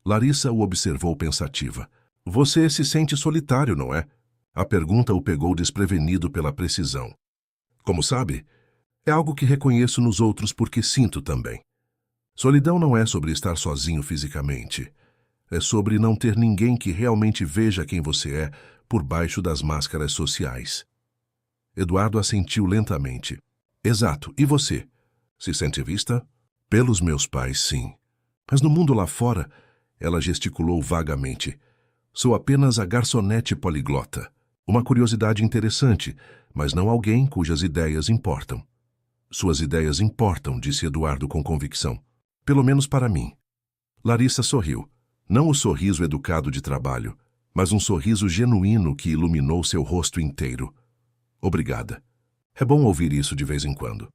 Larissa o observou pensativa. Você se sente solitário, não é? A pergunta o pegou desprevenido pela precisão. Como sabe, é algo que reconheço nos outros porque sinto também. Solidão não é sobre estar sozinho fisicamente. É sobre não ter ninguém que realmente veja quem você é por baixo das máscaras sociais. Eduardo assentiu lentamente. Exato. E você? Se sente vista? Pelos meus pais, sim. Mas no mundo lá fora, ela gesticulou vagamente. Sou apenas a garçonete poliglota. Uma curiosidade interessante, mas não alguém cujas ideias importam. Suas ideias importam, disse Eduardo com convicção. Pelo menos para mim. Larissa sorriu. Não o sorriso educado de trabalho, mas um sorriso genuíno que iluminou seu rosto inteiro. Obrigada. É bom ouvir isso de vez em quando.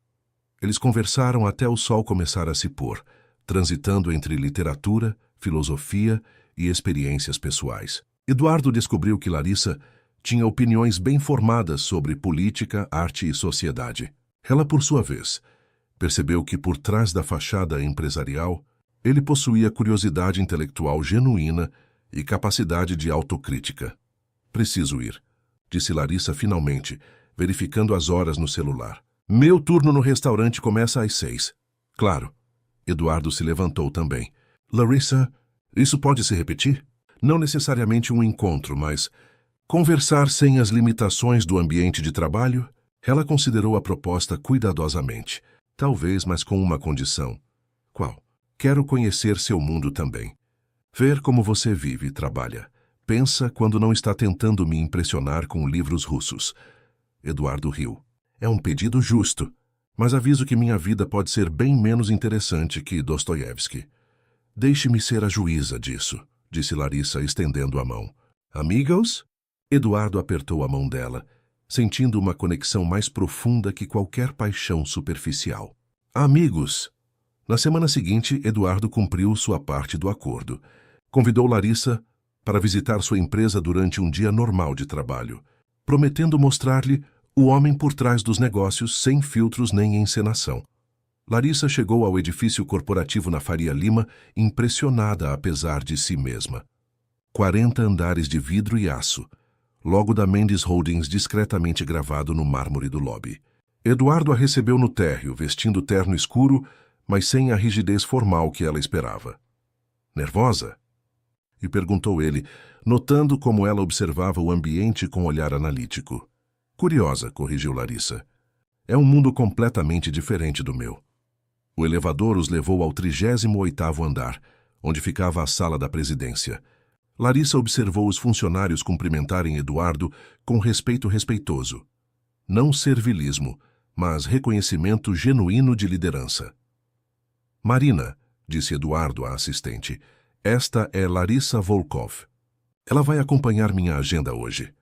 Eles conversaram até o sol começar a se pôr, transitando entre literatura, filosofia e experiências pessoais. Eduardo descobriu que Larissa tinha opiniões bem formadas sobre política, arte e sociedade. Ela, por sua vez, percebeu que por trás da fachada empresarial, ele possuía curiosidade intelectual genuína e capacidade de autocrítica. Preciso ir, disse Larissa finalmente, verificando as horas no celular. Meu turno no restaurante começa às 6. Claro. Eduardo se levantou também. Larissa, isso pode se repetir? Não necessariamente um encontro, mas conversar sem as limitações do ambiente de trabalho? Ela considerou a proposta cuidadosamente. Talvez, mas com uma condição. Qual? Quero conhecer seu mundo também. Ver como você vive e trabalha. Pensa quando não está tentando me impressionar com livros russos. Eduardo riu. É um pedido justo, mas aviso que minha vida pode ser bem menos interessante que Dostoiévski. Deixe-me ser a juíza disso, disse Larissa estendendo a mão. Amigos? Eduardo apertou a mão dela, sentindo uma conexão mais profunda que qualquer paixão superficial. Amigos! Na semana seguinte, Eduardo cumpriu sua parte do acordo. Convidou Larissa para visitar sua empresa durante um dia normal de trabalho. prometendo mostrar-lhe o homem por trás dos negócios sem filtros nem encenação. Larissa chegou ao edifício corporativo na Faria Lima, impressionada apesar de si mesma. 40 andares de vidro e aço, logo da Mendes Holdings discretamente gravado no mármore do lobby. Eduardo a recebeu no térreo, vestindo terno escuro, mas sem a rigidez formal que ela esperava. Nervosa? E perguntou ele, notando como ela observava o ambiente com olhar analítico. Curiosa, corrigiu Larissa. É um mundo completamente diferente do meu. O elevador os levou ao 38º andar, onde ficava a sala da presidência. Larissa observou os funcionários cumprimentarem Eduardo com respeito respeitoso. Não servilismo, mas reconhecimento genuíno de liderança. Marina, disse Eduardo à assistente, esta é Larissa Volkov. Ela vai acompanhar minha agenda hoje.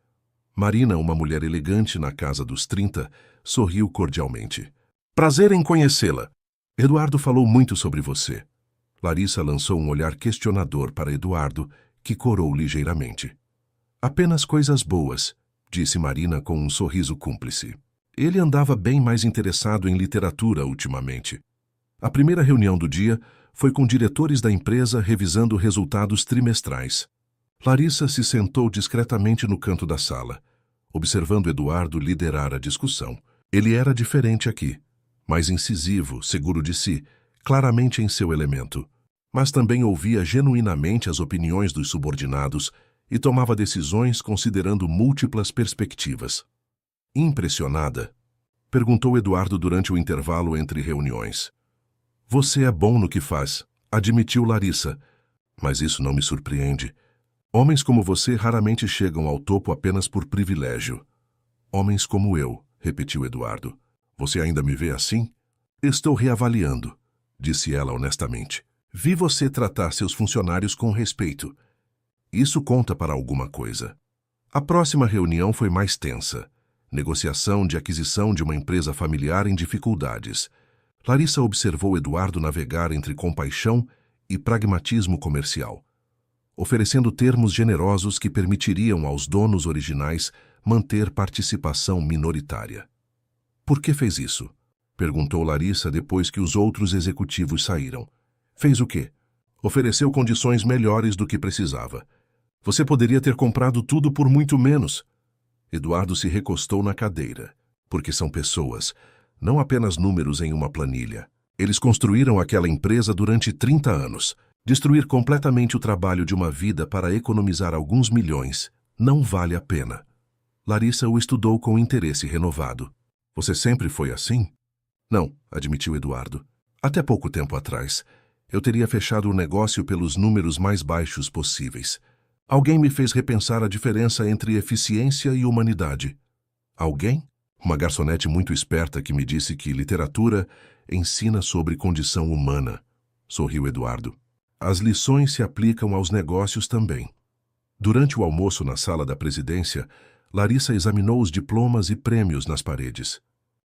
Marina, uma mulher elegante na casa dos 30, sorriu cordialmente. Prazer em conhecê-la. Eduardo falou muito sobre você. Larissa lançou um olhar questionador para Eduardo, que corou ligeiramente. Apenas coisas boas, disse Marina com um sorriso cúmplice. Ele andava bem mais interessado em literatura ultimamente. A primeira reunião do dia foi com diretores da empresa revisando resultados trimestrais. Larissa se sentou discretamente no canto da sala, observando Eduardo liderar a discussão. Ele era diferente aqui, mais incisivo, seguro de si, claramente em seu elemento, mas também ouvia genuinamente as opiniões dos subordinados e tomava decisões considerando múltiplas perspectivas. Impressionada, perguntou Eduardo durante o intervalo entre reuniões. Você é bom no que faz, admitiu Larissa, mas isso não me surpreende. Homens como você raramente chegam ao topo apenas por privilégio. Homens como eu, repetiu Eduardo. Você ainda me vê assim? Estou reavaliando, disse ela honestamente. Vi você tratar seus funcionários com respeito. Isso conta para alguma coisa. A próxima reunião foi mais tensa. Negociação de aquisição de uma empresa familiar em dificuldades. Larissa observou Eduardo navegar entre compaixão e pragmatismo comercial, oferecendo termos generosos que permitiriam aos donos originais manter participação minoritária. Por que fez isso? Perguntou Larissa depois que os outros executivos saíram. Fez o quê? Ofereceu condições melhores do que precisava. Você poderia ter comprado tudo por muito menos. Eduardo se recostou na cadeira, porque são pessoas, não apenas números em uma planilha. Eles construíram aquela empresa durante 30 anos. Destruir completamente o trabalho de uma vida para economizar alguns milhões não vale a pena. Larissa o estudou com interesse renovado. Você sempre foi assim? Não, admitiu Eduardo. Até pouco tempo atrás, eu teria fechado o negócio pelos números mais baixos possíveis. Alguém me fez repensar a diferença entre eficiência e humanidade. Alguém? Uma garçonete muito esperta que me disse que literatura ensina sobre condição humana. Sorriu Eduardo. As lições se aplicam aos negócios também. Durante o almoço na sala da presidência, Larissa examinou os diplomas e prêmios nas paredes.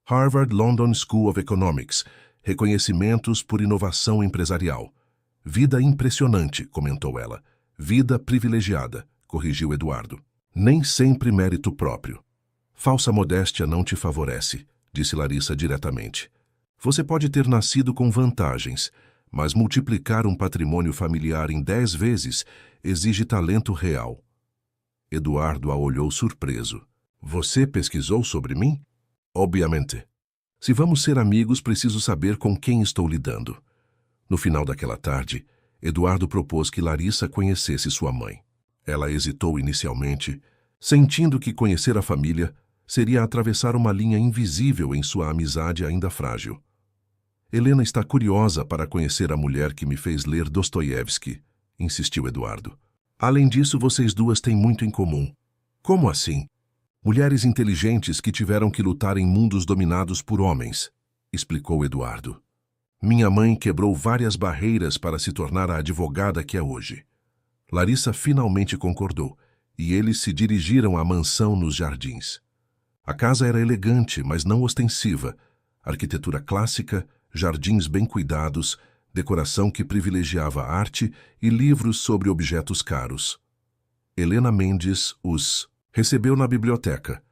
Harvard London School of Economics, reconhecimentos por inovação empresarial. Vida impressionante, comentou ela. Vida privilegiada, corrigiu Eduardo. Nem sempre mérito próprio. Falsa modéstia não te favorece, disse Larissa diretamente. Você pode ter nascido com vantagens, mas multiplicar um patrimônio familiar em 10 vezes exige talento real. Eduardo a olhou surpreso. Você pesquisou sobre mim? Obviamente. Se vamos ser amigos, preciso saber com quem estou lidando. No final daquela tarde, Eduardo propôs que Larissa conhecesse sua mãe. Ela hesitou inicialmente, sentindo que conhecer a família seria atravessar uma linha invisível em sua amizade ainda frágil. Helena está curiosa para conhecer a mulher que me fez ler Dostoiévski, insistiu Eduardo. Além disso, vocês duas têm muito em comum. Como assim? Mulheres inteligentes que tiveram que lutar em mundos dominados por homens, explicou Eduardo. Minha mãe quebrou várias barreiras para se tornar a advogada que é hoje. Larissa finalmente concordou, e eles se dirigiram à mansão nos jardins. A casa era elegante, mas não ostensiva. Arquitetura clássica, jardins bem cuidados, decoração que privilegiava arte e livros sobre objetos caros. Helena Mendes os recebeu na biblioteca,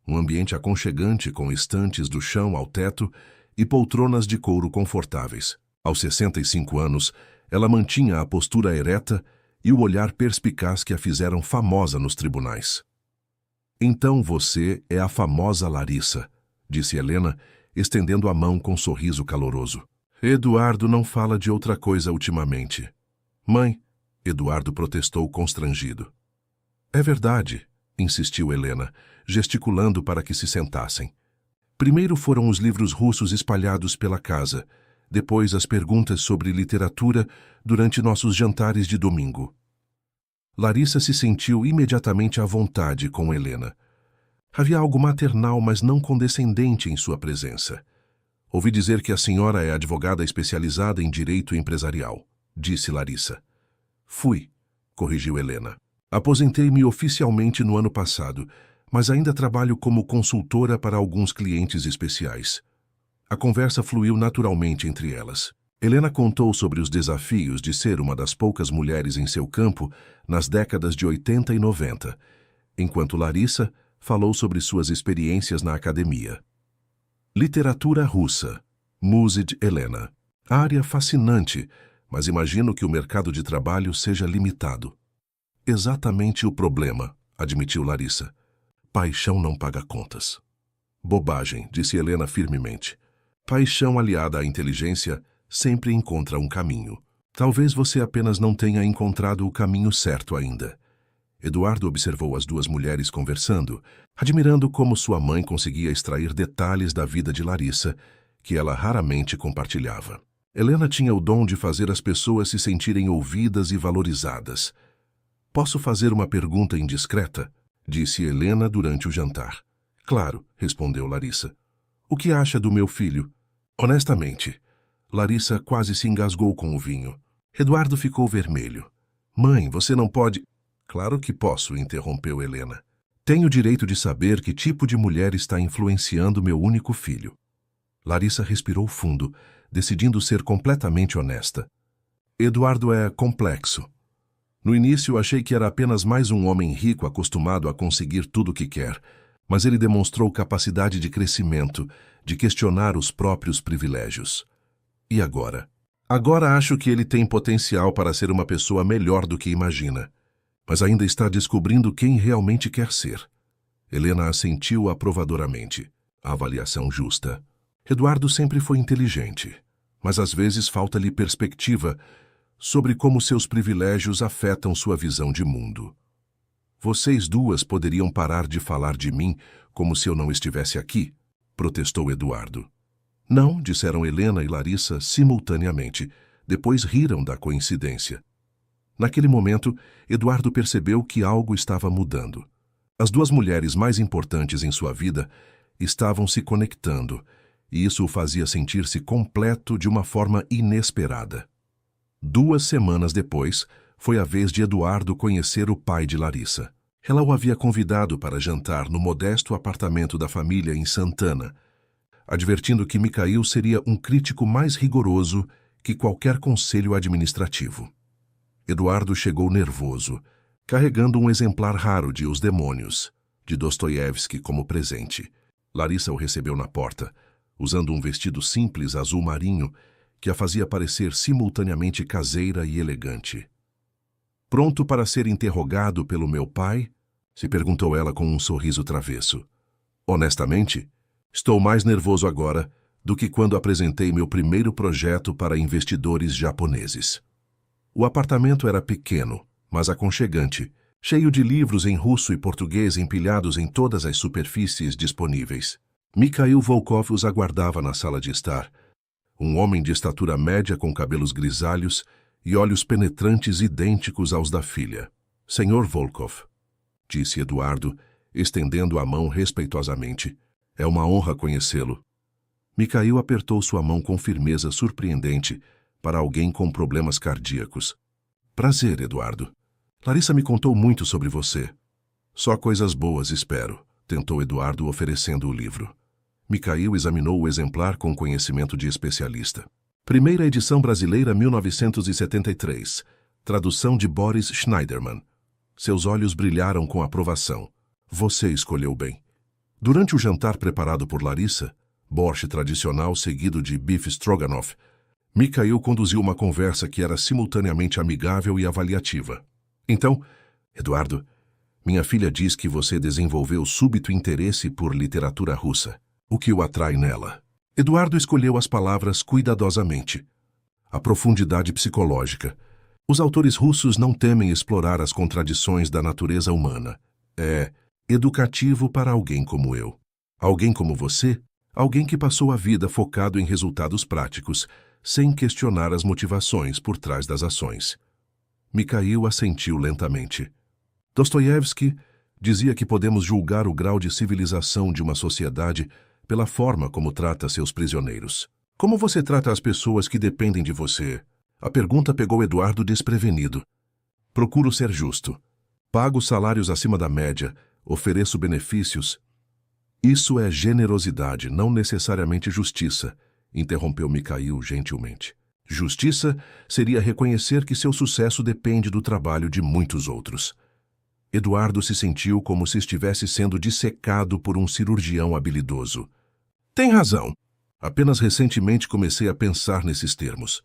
Um ambiente aconchegante com estantes do chão ao teto e poltronas de couro confortáveis. Aos 65 anos, ela mantinha a postura ereta e o olhar perspicaz que a fizeram famosa nos tribunais. Então você é a famosa Larissa, disse Helena, estendendo a mão com um sorriso caloroso. Eduardo não fala de outra coisa ultimamente. Mãe, Eduardo protestou constrangido. É verdade, insistiu Helena, gesticulando para que se sentassem. Primeiro foram os livros russos espalhados pela casa, depois as perguntas sobre literatura durante nossos jantares de domingo. Larissa se sentiu imediatamente à vontade com Helena. Havia algo maternal, mas não condescendente em sua presença. Ouvi dizer que a senhora é advogada especializada em direito empresarial, disse Larissa. Fui, corrigiu Helena. Aposentei-me oficialmente no ano passado, mas ainda trabalho como consultora para alguns clientes especiais. A conversa fluiu naturalmente entre elas. Helena contou sobre os desafios de ser uma das poucas mulheres em seu campo nas décadas de 80 e 90, enquanto Larissa falou sobre suas experiências na academia. Literatura russa. Muzid Helena. Área fascinante, mas imagino que o mercado de trabalho seja limitado. Exatamente o problema, admitiu Larissa. Paixão não paga contas. Bobagem, disse Helena firmemente. Paixão aliada à inteligência sempre encontra um caminho. Talvez você apenas não tenha encontrado o caminho certo ainda. Eduardo observou as duas mulheres conversando, admirando como sua mãe conseguia extrair detalhes da vida de Larissa, que ela raramente compartilhava. Helena tinha o dom de fazer as pessoas se sentirem ouvidas e valorizadas. Posso fazer uma pergunta indiscreta? Disse Helena durante o jantar. Claro, respondeu Larissa. O que acha do meu filho? Honestamente, Larissa quase se engasgou com o vinho. Eduardo ficou vermelho. Mãe, você não pode... Claro que posso, interrompeu Helena. Tenho o direito de saber que tipo de mulher está influenciando meu único filho. Larissa respirou fundo, decidindo ser completamente honesta. Eduardo é complexo. No início achei que era apenas mais um homem rico acostumado a conseguir tudo o que quer, mas ele demonstrou capacidade de crescimento, de questionar os próprios privilégios. E agora? Agora acho que ele tem potencial para ser uma pessoa melhor do que imagina, mas ainda está descobrindo quem realmente quer ser. Helena assentiu aprovadoramente. A avaliação justa. Eduardo sempre foi inteligente, mas às vezes falta-lhe perspectiva sobre como seus privilégios afetam sua visão de mundo. Vocês duas poderiam parar de falar de mim como se eu não estivesse aqui, protestou Eduardo. Não, disseram Helena e Larissa simultaneamente. Depois riram da coincidência. Naquele momento, Eduardo percebeu que algo estava mudando. As duas mulheres mais importantes em sua vida estavam se conectando, e isso o fazia sentir-se completo de uma forma inesperada. 2 semanas depois, foi a vez de Eduardo conhecer o pai de Larissa. Ela o havia convidado para jantar no modesto apartamento da família em Santana, advertindo que Mikhail seria um crítico mais rigoroso que qualquer conselho administrativo. Eduardo chegou nervoso, carregando um exemplar raro de Os Demônios, de Dostoiévski, como presente. Larissa o recebeu na porta, usando um vestido simples azul marinho que a fazia parecer simultaneamente caseira e elegante. Pronto para ser interrogado pelo meu pai? Se perguntou ela com um sorriso travesso. Honestamente, estou mais nervoso agora do que quando apresentei meu primeiro projeto para investidores japoneses. O apartamento era pequeno, mas aconchegante, cheio de livros em russo e português empilhados em todas as superfícies disponíveis. Mikhail Volkov os aguardava na sala de estar, um homem de estatura média com cabelos grisalhos e olhos penetrantes idênticos aos da filha. Senhor Volkov, disse Eduardo, estendendo a mão respeitosamente. É uma honra conhecê-lo. Mikhail apertou sua mão com firmeza surpreendente para alguém com problemas cardíacos. Prazer, Eduardo. Larissa me contou muito sobre você. Só coisas boas, espero, tentou Eduardo oferecendo o livro. Mikhail examinou o exemplar com conhecimento de especialista. Primeira edição brasileira 1973. Tradução de Boris Schneiderman. Seus olhos brilharam com aprovação. Você escolheu bem. Durante o jantar preparado por Larissa, borscht tradicional seguido de bife stroganoff, Mikhail conduziu uma conversa que era simultaneamente amigável e avaliativa. Então, Eduardo, minha filha diz que você desenvolveu súbito interesse por literatura russa. O que o atrai nela? Eduardo escolheu as palavras cuidadosamente. A profundidade psicológica. Os autores russos não temem explorar as contradições da natureza humana. É educativo para alguém como eu. Alguém como você, alguém que passou a vida focado em resultados práticos, sem questionar as motivações por trás das ações. Mikhail assentiu lentamente. Dostoiévski dizia que podemos julgar o grau de civilização de uma sociedade pela forma como trata seus prisioneiros. Como você trata as pessoas que dependem de você? A pergunta pegou Eduardo desprevenido. Procuro ser justo. Pago salários acima da média, ofereço benefícios. Isso é generosidade, não necessariamente justiça, interrompeu Mikhail gentilmente. Justiça seria reconhecer que seu sucesso depende do trabalho de muitos outros. Eduardo se sentiu como se estivesse sendo dissecado por um cirurgião habilidoso. Tem razão. Apenas recentemente comecei a pensar nesses termos.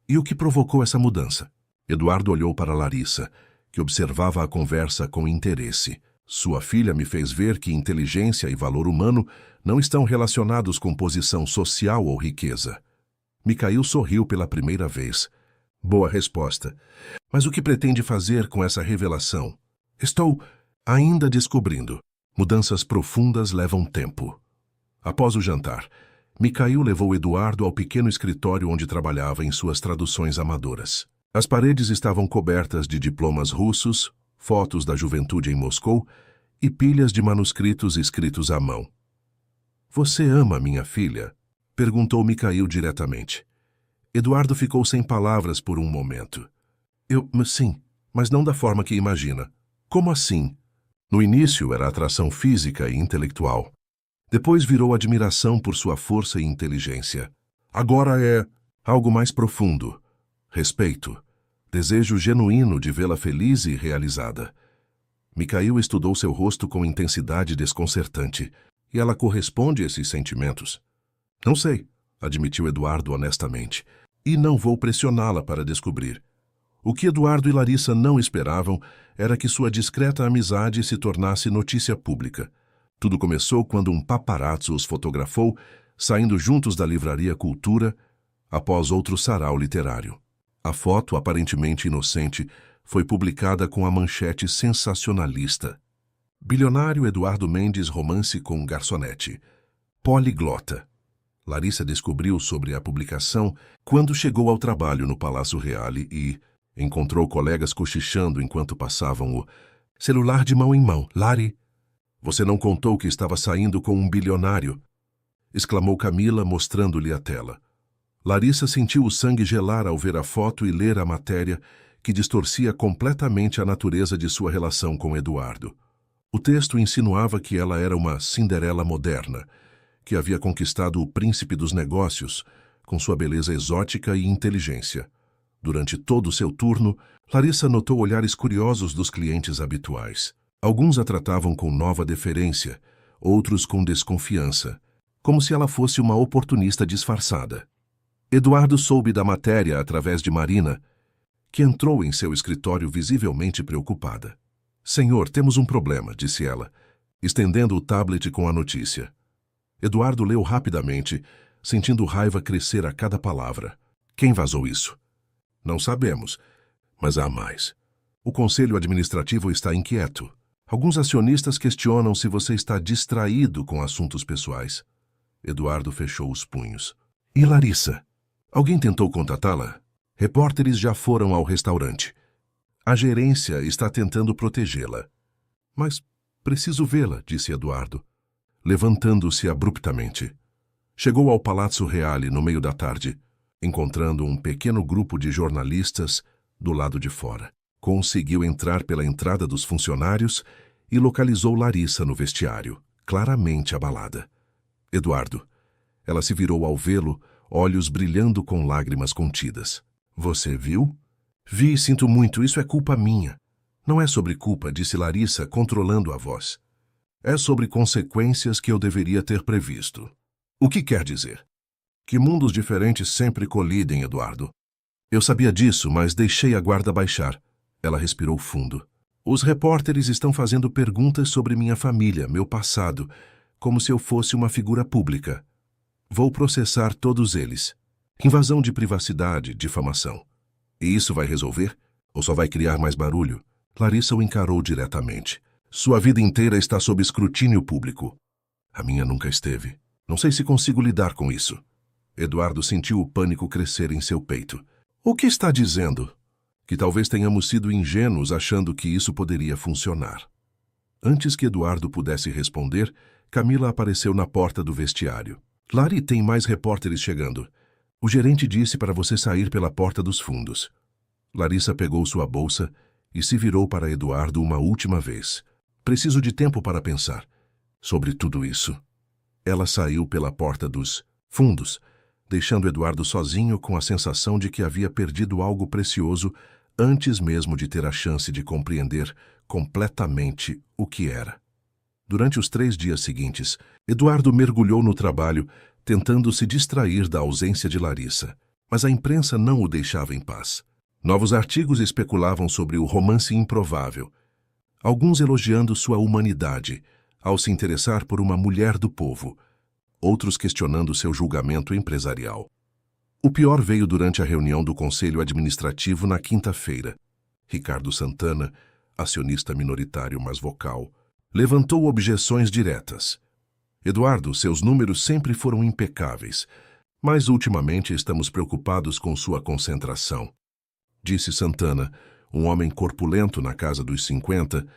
E o que provocou essa mudança? Eduardo olhou para Larissa, que observava a conversa com interesse. Sua filha me fez ver que inteligência e valor humano não estão relacionados com posição social ou riqueza. Mikhail sorriu pela primeira vez. Boa resposta. Mas o que pretende fazer com essa revelação? Estou ainda descobrindo. Mudanças profundas levam tempo. Após o jantar, Mikhail levou Eduardo ao pequeno escritório onde trabalhava em suas traduções amadoras. As paredes estavam cobertas de diplomas russos, fotos da juventude em Moscou e pilhas de manuscritos escritos à mão. Você ama minha filha? Perguntou Mikhail diretamente. Eduardo ficou sem palavras por um momento. Sim, mas não da forma que imagina. Como assim? No início era atração física e intelectual. Depois virou admiração por sua força e inteligência. Agora é algo mais profundo. Respeito. Desejo genuíno de vê-la feliz e realizada. Mikhail estudou seu rosto com intensidade desconcertante. E ela corresponde a esses sentimentos? Não sei, admitiu Eduardo honestamente. E não vou pressioná-la para descobrir. O que Eduardo e Larissa não esperavam era que sua discreta amizade se tornasse notícia pública. Tudo começou quando um paparazzo os fotografou, saindo juntos da livraria Cultura, após outro sarau literário. A foto, aparentemente inocente, foi publicada com a manchete sensacionalista. Bilionário Eduardo Mendes romance com garçonete. Poliglota. Larissa descobriu sobre a publicação quando chegou ao trabalho no Palácio Reale e encontrou colegas cochichando enquanto passavam o celular de mão em mão. Lari, você não contou que estava saindo com um bilionário? Exclamou Camila, mostrando-lhe a tela. Larissa sentiu o sangue gelar ao ver a foto e ler a matéria que distorcia completamente a natureza de sua relação com Eduardo. O texto insinuava que ela era uma Cinderela moderna, que havia conquistado o príncipe dos negócios com sua beleza exótica e inteligência. Durante todo o seu turno, Larissa notou olhares curiosos dos clientes habituais. Alguns a tratavam com nova deferência, outros com desconfiança, como se ela fosse uma oportunista disfarçada. Eduardo soube da matéria através de Marina, que entrou em seu escritório visivelmente preocupada. Senhor, temos um problema, disse ela, estendendo o tablet com a notícia. Eduardo leu rapidamente, sentindo raiva crescer a cada palavra. Quem vazou isso? Não sabemos, mas há mais. O conselho administrativo está inquieto. Alguns acionistas questionam se você está distraído com assuntos pessoais. Eduardo fechou os punhos. E Larissa? Alguém tentou contatá-la? Repórteres já foram ao restaurante. A gerência está tentando protegê-la. Mas preciso vê-la, disse Eduardo, levantando-se abruptamente. Chegou ao Palácio Reale no meio da tarde, encontrando um pequeno grupo de jornalistas do lado de fora. Conseguiu entrar pela entrada dos funcionários e localizou Larissa no vestiário, claramente abalada. Eduardo. Ela se virou ao vê-lo, olhos brilhando com lágrimas contidas. Você viu? Vi, sinto muito, isso é culpa minha. Não é sobre culpa, disse Larissa, controlando a voz. É sobre consequências que eu deveria ter previsto. O que quer dizer? Que mundos diferentes sempre colidem, Eduardo. Eu sabia disso, mas deixei a guarda baixar. Ela respirou fundo. Os repórteres estão fazendo perguntas sobre minha família, meu passado, como se eu fosse uma figura pública. Vou processar todos eles. Invasão de privacidade, difamação. E isso vai resolver? Ou só vai criar mais barulho? Larissa o encarou diretamente. Sua vida inteira está sob escrutínio público. A minha nunca esteve. Não sei se consigo lidar com isso. Eduardo sentiu o pânico crescer em seu peito. O que está dizendo? Que talvez tenhamos sido ingênuos achando que isso poderia funcionar. Antes que Eduardo pudesse responder, Camila apareceu na porta do vestiário. Lari, tem mais repórteres chegando. O gerente disse para você sair pela porta dos fundos. Larissa pegou sua bolsa e se virou para Eduardo uma última vez. Preciso de tempo para pensar sobre tudo isso. Ela saiu pela porta dos fundos, deixando Eduardo sozinho com a sensação de que havia perdido algo precioso antes mesmo de ter a chance de compreender completamente o que era. Durante os 3 dias seguintes, Eduardo mergulhou no trabalho, tentando se distrair da ausência de Larissa, mas a imprensa não o deixava em paz. Novos artigos especulavam sobre o romance improvável, alguns elogiando sua humanidade ao se interessar por uma mulher do povo, outros questionando seu julgamento empresarial. O pior veio durante a reunião do Conselho Administrativo na quinta-feira. Ricardo Santana, acionista minoritário mas vocal, levantou objeções diretas. Eduardo, seus números sempre foram impecáveis, mas ultimamente estamos preocupados com sua concentração, disse Santana, um homem corpulento na casa dos 50,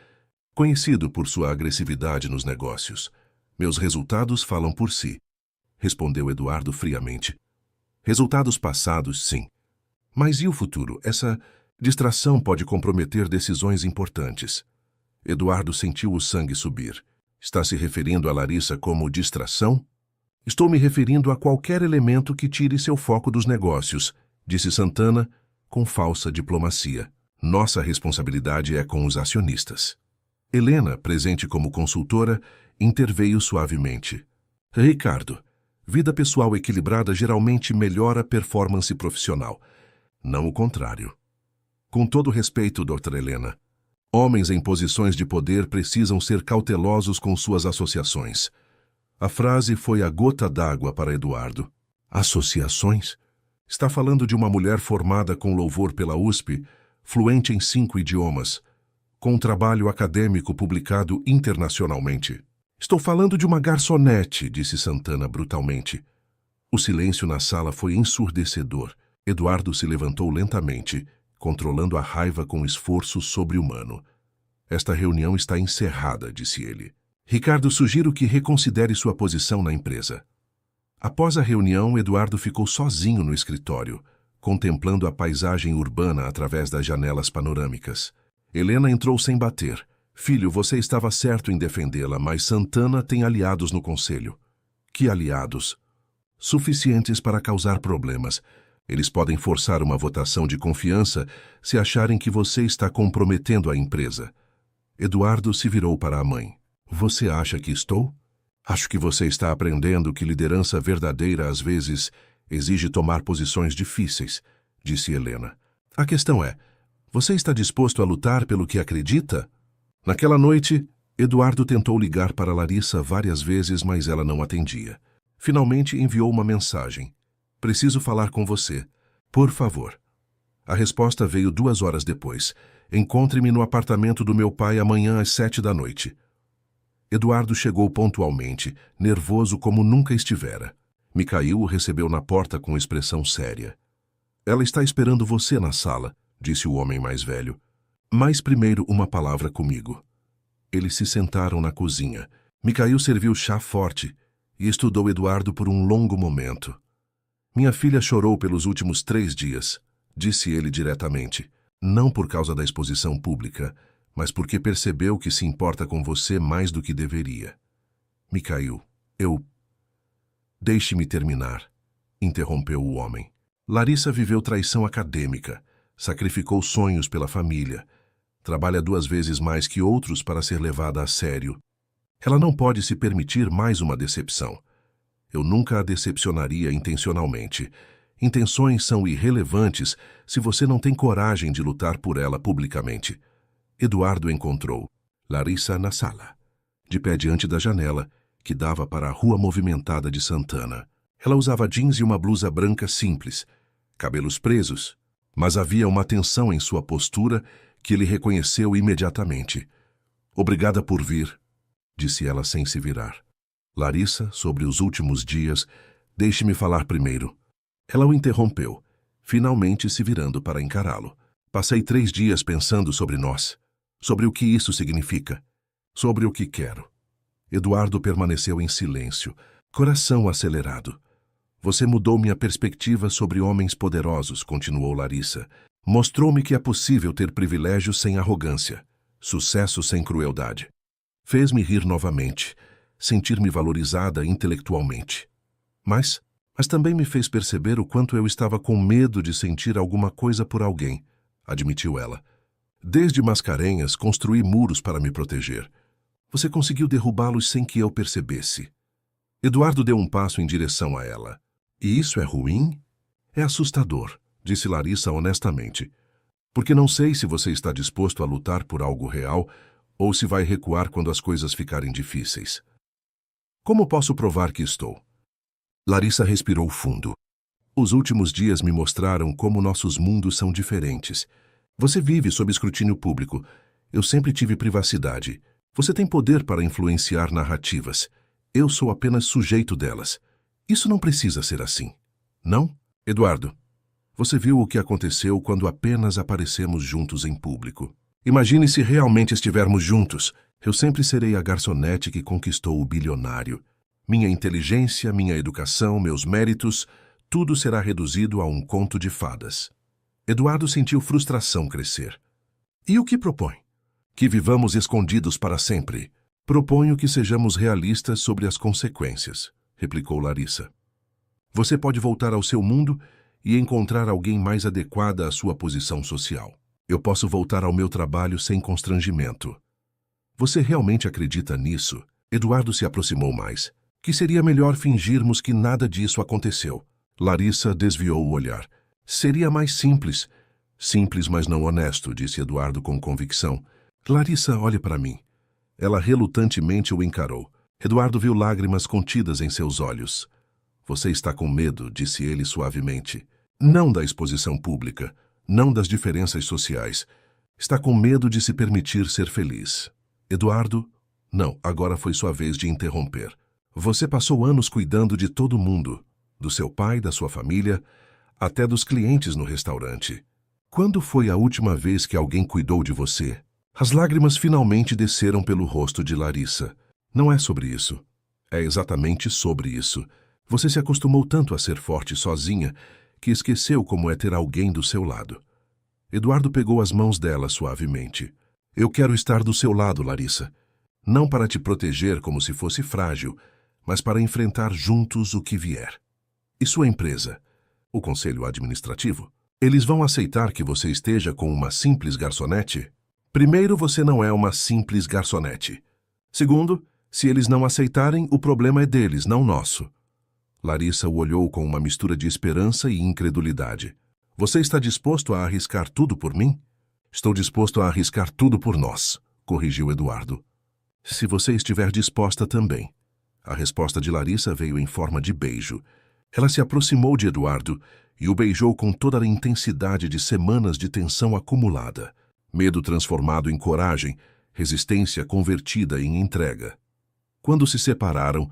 conhecido por sua agressividade nos negócios. Meus resultados falam por si, respondeu Eduardo friamente. Resultados passados, sim. Mas e o futuro? Essa distração pode comprometer decisões importantes. Eduardo sentiu o sangue subir. Está se referindo a Larissa como distração? Estou me referindo a qualquer elemento que tire seu foco dos negócios, disse Santana, com falsa diplomacia. Nossa responsabilidade é com os acionistas. Helena, presente como consultora, interveio suavemente. Ricardo, vida pessoal equilibrada geralmente melhora a performance profissional, não o contrário. Com todo respeito, doutora Helena, homens em posições de poder precisam ser cautelosos com suas associações. A frase foi a gota d'água para Eduardo. Associações? Está falando de uma mulher formada com louvor pela USP, fluente em 5 idiomas, com um trabalho acadêmico publicado internacionalmente. Estou falando de uma garçonete, disse Santana brutalmente. O silêncio na sala foi ensurdecedor. Eduardo se levantou lentamente, controlando a raiva com esforço sobre-humano. Esta reunião está encerrada, disse ele. Ricardo, sugiro que reconsidere sua posição na empresa. Após a reunião, Eduardo ficou sozinho no escritório, contemplando a paisagem urbana através das janelas panorâmicas. Helena entrou sem bater. Filho, você estava certo em defendê-la, mas Santana tem aliados no conselho. Que aliados? Suficientes para causar problemas. Eles podem forçar uma votação de confiança se acharem que você está comprometendo a empresa. Eduardo se virou para a mãe. Você acha que estou? Acho que você está aprendendo que liderança verdadeira às vezes exige tomar posições difíceis, disse Helena. A questão é, você está disposto a lutar pelo que acredita? Naquela noite, Eduardo tentou ligar para Larissa várias vezes, mas ela não atendia. Finalmente enviou uma mensagem. Preciso falar com você. Por favor. A resposta veio 2 horas depois. Encontre-me no apartamento do meu pai amanhã às 7 da noite. Eduardo chegou pontualmente, nervoso como nunca estivera. Mikhail o recebeu na porta com expressão séria. Ela está esperando você na sala, disse o homem mais velho. Mas primeiro uma palavra comigo. Eles se sentaram na cozinha. Mikhail serviu chá forte e estudou Eduardo por um longo momento. Minha filha chorou pelos últimos 3 dias, disse ele diretamente. Não por causa da exposição pública, mas porque percebeu que se importa com você mais do que deveria. Mikhail, Deixe-me terminar, interrompeu o homem. Larissa viveu traição acadêmica, sacrificou sonhos pela família, trabalha 2 vezes mais que outros para ser levada a sério. Ela não pode se permitir mais uma decepção. Eu nunca a decepcionaria intencionalmente. Intenções são irrelevantes se você não tem coragem de lutar por ela publicamente. Eduardo encontrou Larissa na sala, de pé diante da janela, que dava para a rua movimentada de Santana. Ela usava jeans e uma blusa branca simples, cabelos presos, mas havia uma tensão em sua postura que ele reconheceu imediatamente. "Obrigada por vir", disse ela sem se virar. "Larissa, sobre os últimos dias, deixe-me falar primeiro." Ela o interrompeu, finalmente se virando para encará-lo. "Passei 3 dias pensando sobre nós, sobre o que isso significa, sobre o que quero." Eduardo permaneceu em silêncio, coração acelerado. "Você mudou minha perspectiva sobre homens poderosos", continuou Larissa. "Mostrou-me que é possível ter privilégios sem arrogância, sucesso sem crueldade. Fez-me rir novamente, sentir-me valorizada intelectualmente. Mas também me fez perceber o quanto eu estava com medo de sentir alguma coisa por alguém", admitiu ela. "Desde Mascarenhas, construí muros para me proteger. Você conseguiu derrubá-los sem que eu percebesse." Eduardo deu um passo em direção a ela. "E isso é ruim?" "É assustador", disse Larissa honestamente. "Porque não sei se você está disposto a lutar por algo real ou se vai recuar quando as coisas ficarem difíceis." "Como posso provar que estou?" Larissa respirou fundo. "Os últimos dias me mostraram como nossos mundos são diferentes. Você vive sob escrutínio público. Eu sempre tive privacidade. Você tem poder para influenciar narrativas. Eu sou apenas sujeito delas. Isso não precisa ser assim. Não? Eduardo, você viu o que aconteceu quando apenas aparecemos juntos em público. Imagine se realmente estivermos juntos. Eu sempre serei a garçonete que conquistou o bilionário. Minha inteligência, minha educação, meus méritos, tudo será reduzido a um conto de fadas." Eduardo sentiu frustração crescer. "E o que propõe?" "Que vivamos escondidos para sempre." "Proponho que sejamos realistas sobre as consequências", replicou Larissa. "Você pode voltar ao seu mundo e encontrar alguém mais adequada à sua posição social. Eu posso voltar ao meu trabalho sem constrangimento." "Você realmente acredita nisso?" Eduardo se aproximou mais. "Que seria melhor fingirmos que nada disso aconteceu." Larissa desviou o olhar. "Seria mais simples." "Simples, mas não honesto", disse Eduardo com convicção. "Larissa, olhe para mim." Ela relutantemente o encarou. Eduardo viu lágrimas contidas em seus olhos. "Você está com medo", disse ele suavemente. "Não da exposição pública, não das diferenças sociais. Está com medo de se permitir ser feliz." "Eduardo, não, agora foi sua vez de interromper. Você passou anos cuidando de todo mundo, do seu pai, da sua família, até dos clientes no restaurante. Quando foi a última vez que alguém cuidou de você?" As lágrimas finalmente desceram pelo rosto de Larissa. "Não é sobre isso. É exatamente sobre isso. Você se acostumou tanto a ser forte sozinha que esqueceu como é ter alguém do seu lado." Eduardo pegou as mãos dela suavemente. "Eu quero estar do seu lado, Larissa. Não para te proteger como se fosse frágil, mas para enfrentar juntos o que vier. E sua empresa? O conselho administrativo? Eles vão aceitar que você esteja com uma simples garçonete? Primeiro, você não é uma simples garçonete. Segundo, se eles não aceitarem, o problema é deles, não nosso." Larissa o olhou com uma mistura de esperança e incredulidade. "Você está disposto a arriscar tudo por mim?" "Estou disposto a arriscar tudo por nós", corrigiu Eduardo. "Se você estiver disposta também." A resposta de Larissa veio em forma de beijo. Ela se aproximou de Eduardo e o beijou com toda a intensidade de semanas de tensão acumulada. Medo transformado em coragem, resistência convertida em entrega. Quando se separaram,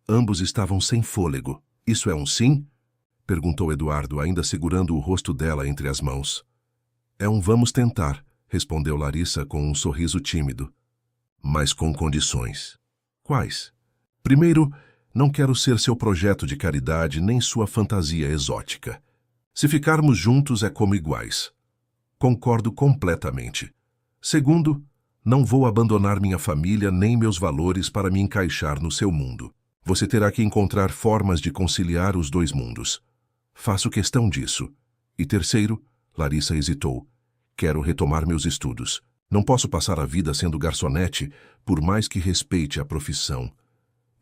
ambos estavam sem fôlego. "Isso é um sim?" perguntou Eduardo, ainda segurando o rosto dela entre as mãos. "É um vamos tentar", respondeu Larissa com um sorriso tímido. "Mas com condições." "Quais?" "Primeiro, não quero ser seu projeto de caridade nem sua fantasia exótica. Se ficarmos juntos é como iguais." "Concordo completamente." "Segundo, não vou abandonar minha família nem meus valores para me encaixar no seu mundo. Você terá que encontrar formas de conciliar os dois mundos." "Faço questão disso." "E terceiro", Larissa hesitou, "quero retomar meus estudos." Não posso passar a vida sendo garçonete, por mais que respeite a profissão.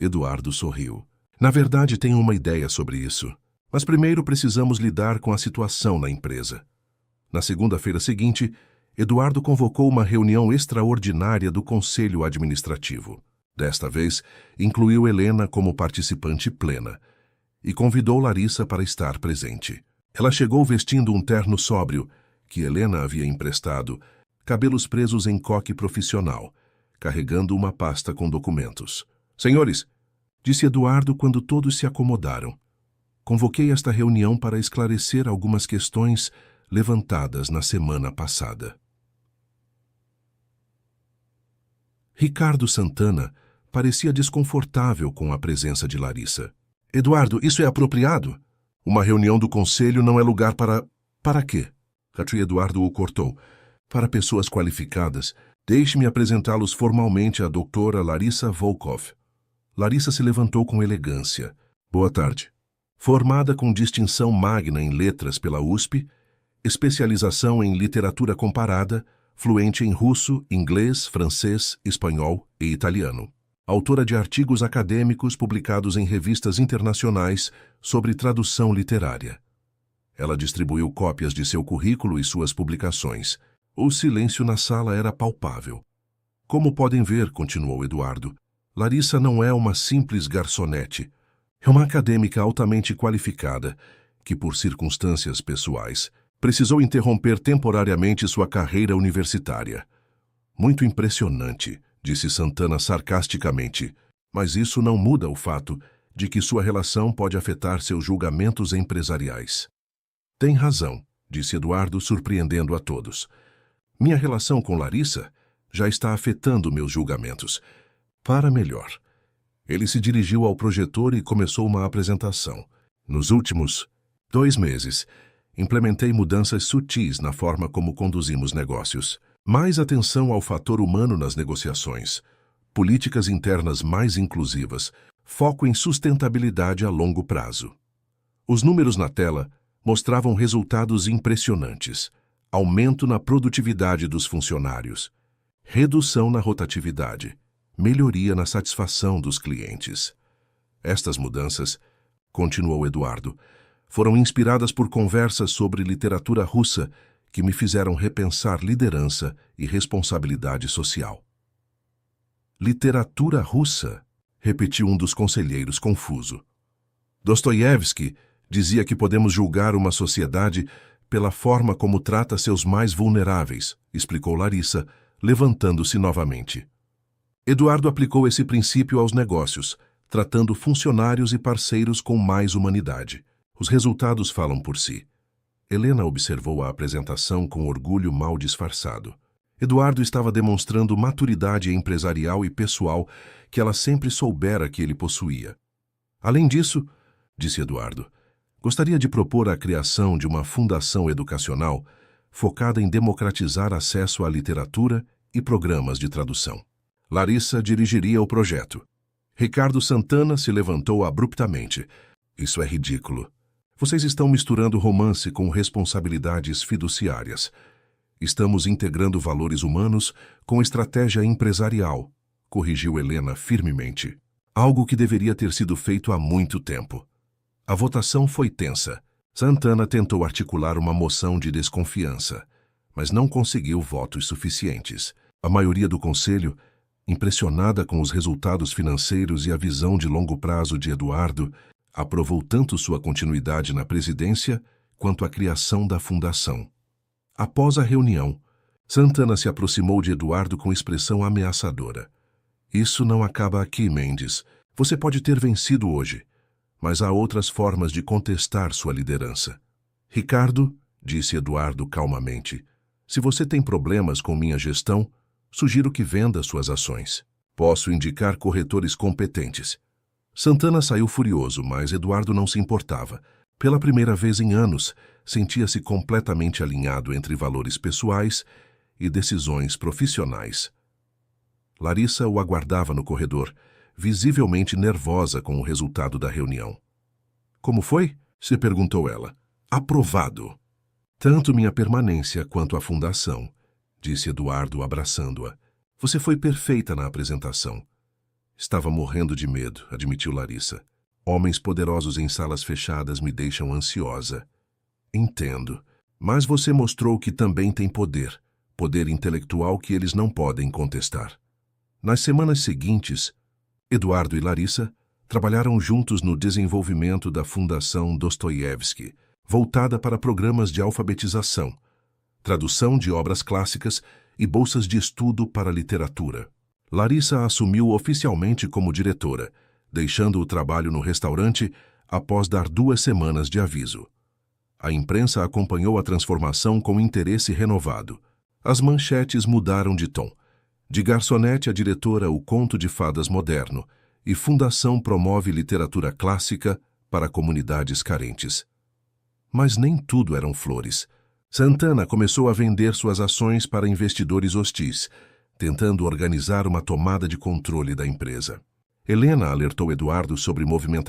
Eduardo sorriu. Na verdade, tenho uma ideia sobre isso. Mas primeiro precisamos lidar com a situação na empresa. Na segunda-feira seguinte, Eduardo convocou uma reunião extraordinária do Conselho Administrativo. Desta vez, incluiu Helena como participante plena e convidou Larissa para estar presente. Ela chegou vestindo um terno sóbrio, que Helena havia emprestado, cabelos presos em coque profissional, carregando uma pasta com documentos. Senhores, disse Eduardo quando todos se acomodaram. Convoquei esta reunião para esclarecer algumas questões levantadas na semana passada. Ricardo Santana parecia desconfortável com a presença de Larissa. Eduardo, isso é apropriado? Uma reunião do conselho não é lugar para... Para quê? Eduardo o cortou. Para pessoas qualificadas, deixe-me apresentá-los formalmente à doutora Larissa Volkov. Larissa se levantou com elegância. Boa tarde. Formada com distinção magna em letras pela USP, especialização em literatura comparada, fluente em russo, inglês, francês, espanhol e italiano. Autora de artigos acadêmicos publicados em revistas internacionais sobre tradução literária. Ela distribuiu cópias de seu currículo e suas publicações. O silêncio na sala era palpável. Como podem ver, continuou Eduardo, Larissa não é uma simples garçonete. É uma acadêmica altamente qualificada que, por circunstâncias pessoais, precisou interromper temporariamente sua carreira universitária. Muito impressionante, disse Santana sarcasticamente, mas isso não muda o fato de que sua relação pode afetar seus julgamentos empresariais. Tem razão, disse Eduardo, surpreendendo a todos. Minha relação com Larissa já está afetando meus julgamentos. Para melhor. Ele se dirigiu ao projetor e começou uma apresentação. Nos últimos 2 meses, implementei mudanças sutis na forma como conduzimos negócios. Mais atenção ao fator humano nas negociações. Políticas internas mais inclusivas. Foco em sustentabilidade a longo prazo. Os números na tela mostravam resultados impressionantes. Aumento na produtividade dos funcionários. Redução na rotatividade. Melhoria na satisfação dos clientes. Estas mudanças, continuou Eduardo, foram inspiradas por conversas sobre literatura russa que me fizeram repensar liderança e responsabilidade social. Literatura russa? Repetiu um dos conselheiros confuso. Dostoiévski dizia que podemos julgar uma sociedade pela forma como trata seus mais vulneráveis, explicou Larissa, levantando-se novamente. Eduardo aplicou esse princípio aos negócios, tratando funcionários e parceiros com mais humanidade. Os resultados falam por si. Helena observou a apresentação com orgulho mal disfarçado. Eduardo estava demonstrando maturidade empresarial e pessoal que ela sempre soubera que ele possuía. Além disso, disse Eduardo, gostaria de propor a criação de uma fundação educacional focada em democratizar acesso à literatura e programas de tradução. Larissa dirigiria o projeto. Ricardo Santana se levantou abruptamente. Isso é ridículo. Vocês estão misturando romance com responsabilidades fiduciárias. Estamos integrando valores humanos com estratégia empresarial, corrigiu Helena firmemente. Algo que deveria ter sido feito há muito tempo. A votação foi tensa. Santana tentou articular uma moção de desconfiança, mas não conseguiu votos suficientes. A maioria do conselho, impressionada com os resultados financeiros e a visão de longo prazo de Eduardo, aprovou tanto sua continuidade na presidência quanto a criação da fundação. Após a reunião, Santana se aproximou de Eduardo com expressão ameaçadora. Isso não acaba aqui, Mendes. Você pode ter vencido hoje, mas há outras formas de contestar sua liderança. Ricardo, disse Eduardo calmamente, se você tem problemas com minha gestão, sugiro que venda suas ações. Posso indicar corretores competentes. Santana saiu furioso, mas Eduardo não se importava. Pela primeira vez em anos, sentia-se completamente alinhado entre valores pessoais e decisões profissionais. Larissa o aguardava no corredor, visivelmente nervosa com o resultado da reunião. Como foi? Se perguntou ela. Aprovado. Tanto minha permanência quanto a fundação, disse Eduardo, abraçando-a. Você foi perfeita na apresentação. Estava morrendo de medo, admitiu Larissa. Homens poderosos em salas fechadas me deixam ansiosa. Entendo. Mas você mostrou que também tem poder. Poder intelectual que eles não podem contestar. Nas semanas seguintes, Eduardo e Larissa trabalharam juntos no desenvolvimento da Fundação Dostoiévski, voltada para programas de alfabetização, tradução de obras clássicas e bolsas de estudo para literatura. Larissa assumiu oficialmente como diretora, deixando o trabalho no restaurante após dar 2 semanas de aviso. A imprensa acompanhou a transformação com interesse renovado. As manchetes mudaram de tom. De garçonete a diretora O Conto de Fadas Moderno e Fundação promove literatura clássica para comunidades carentes. Mas nem tudo eram flores. Santana começou a vender suas ações para investidores hostis, tentando organizar uma tomada de controle da empresa. Helena alertou Eduardo sobre movimentações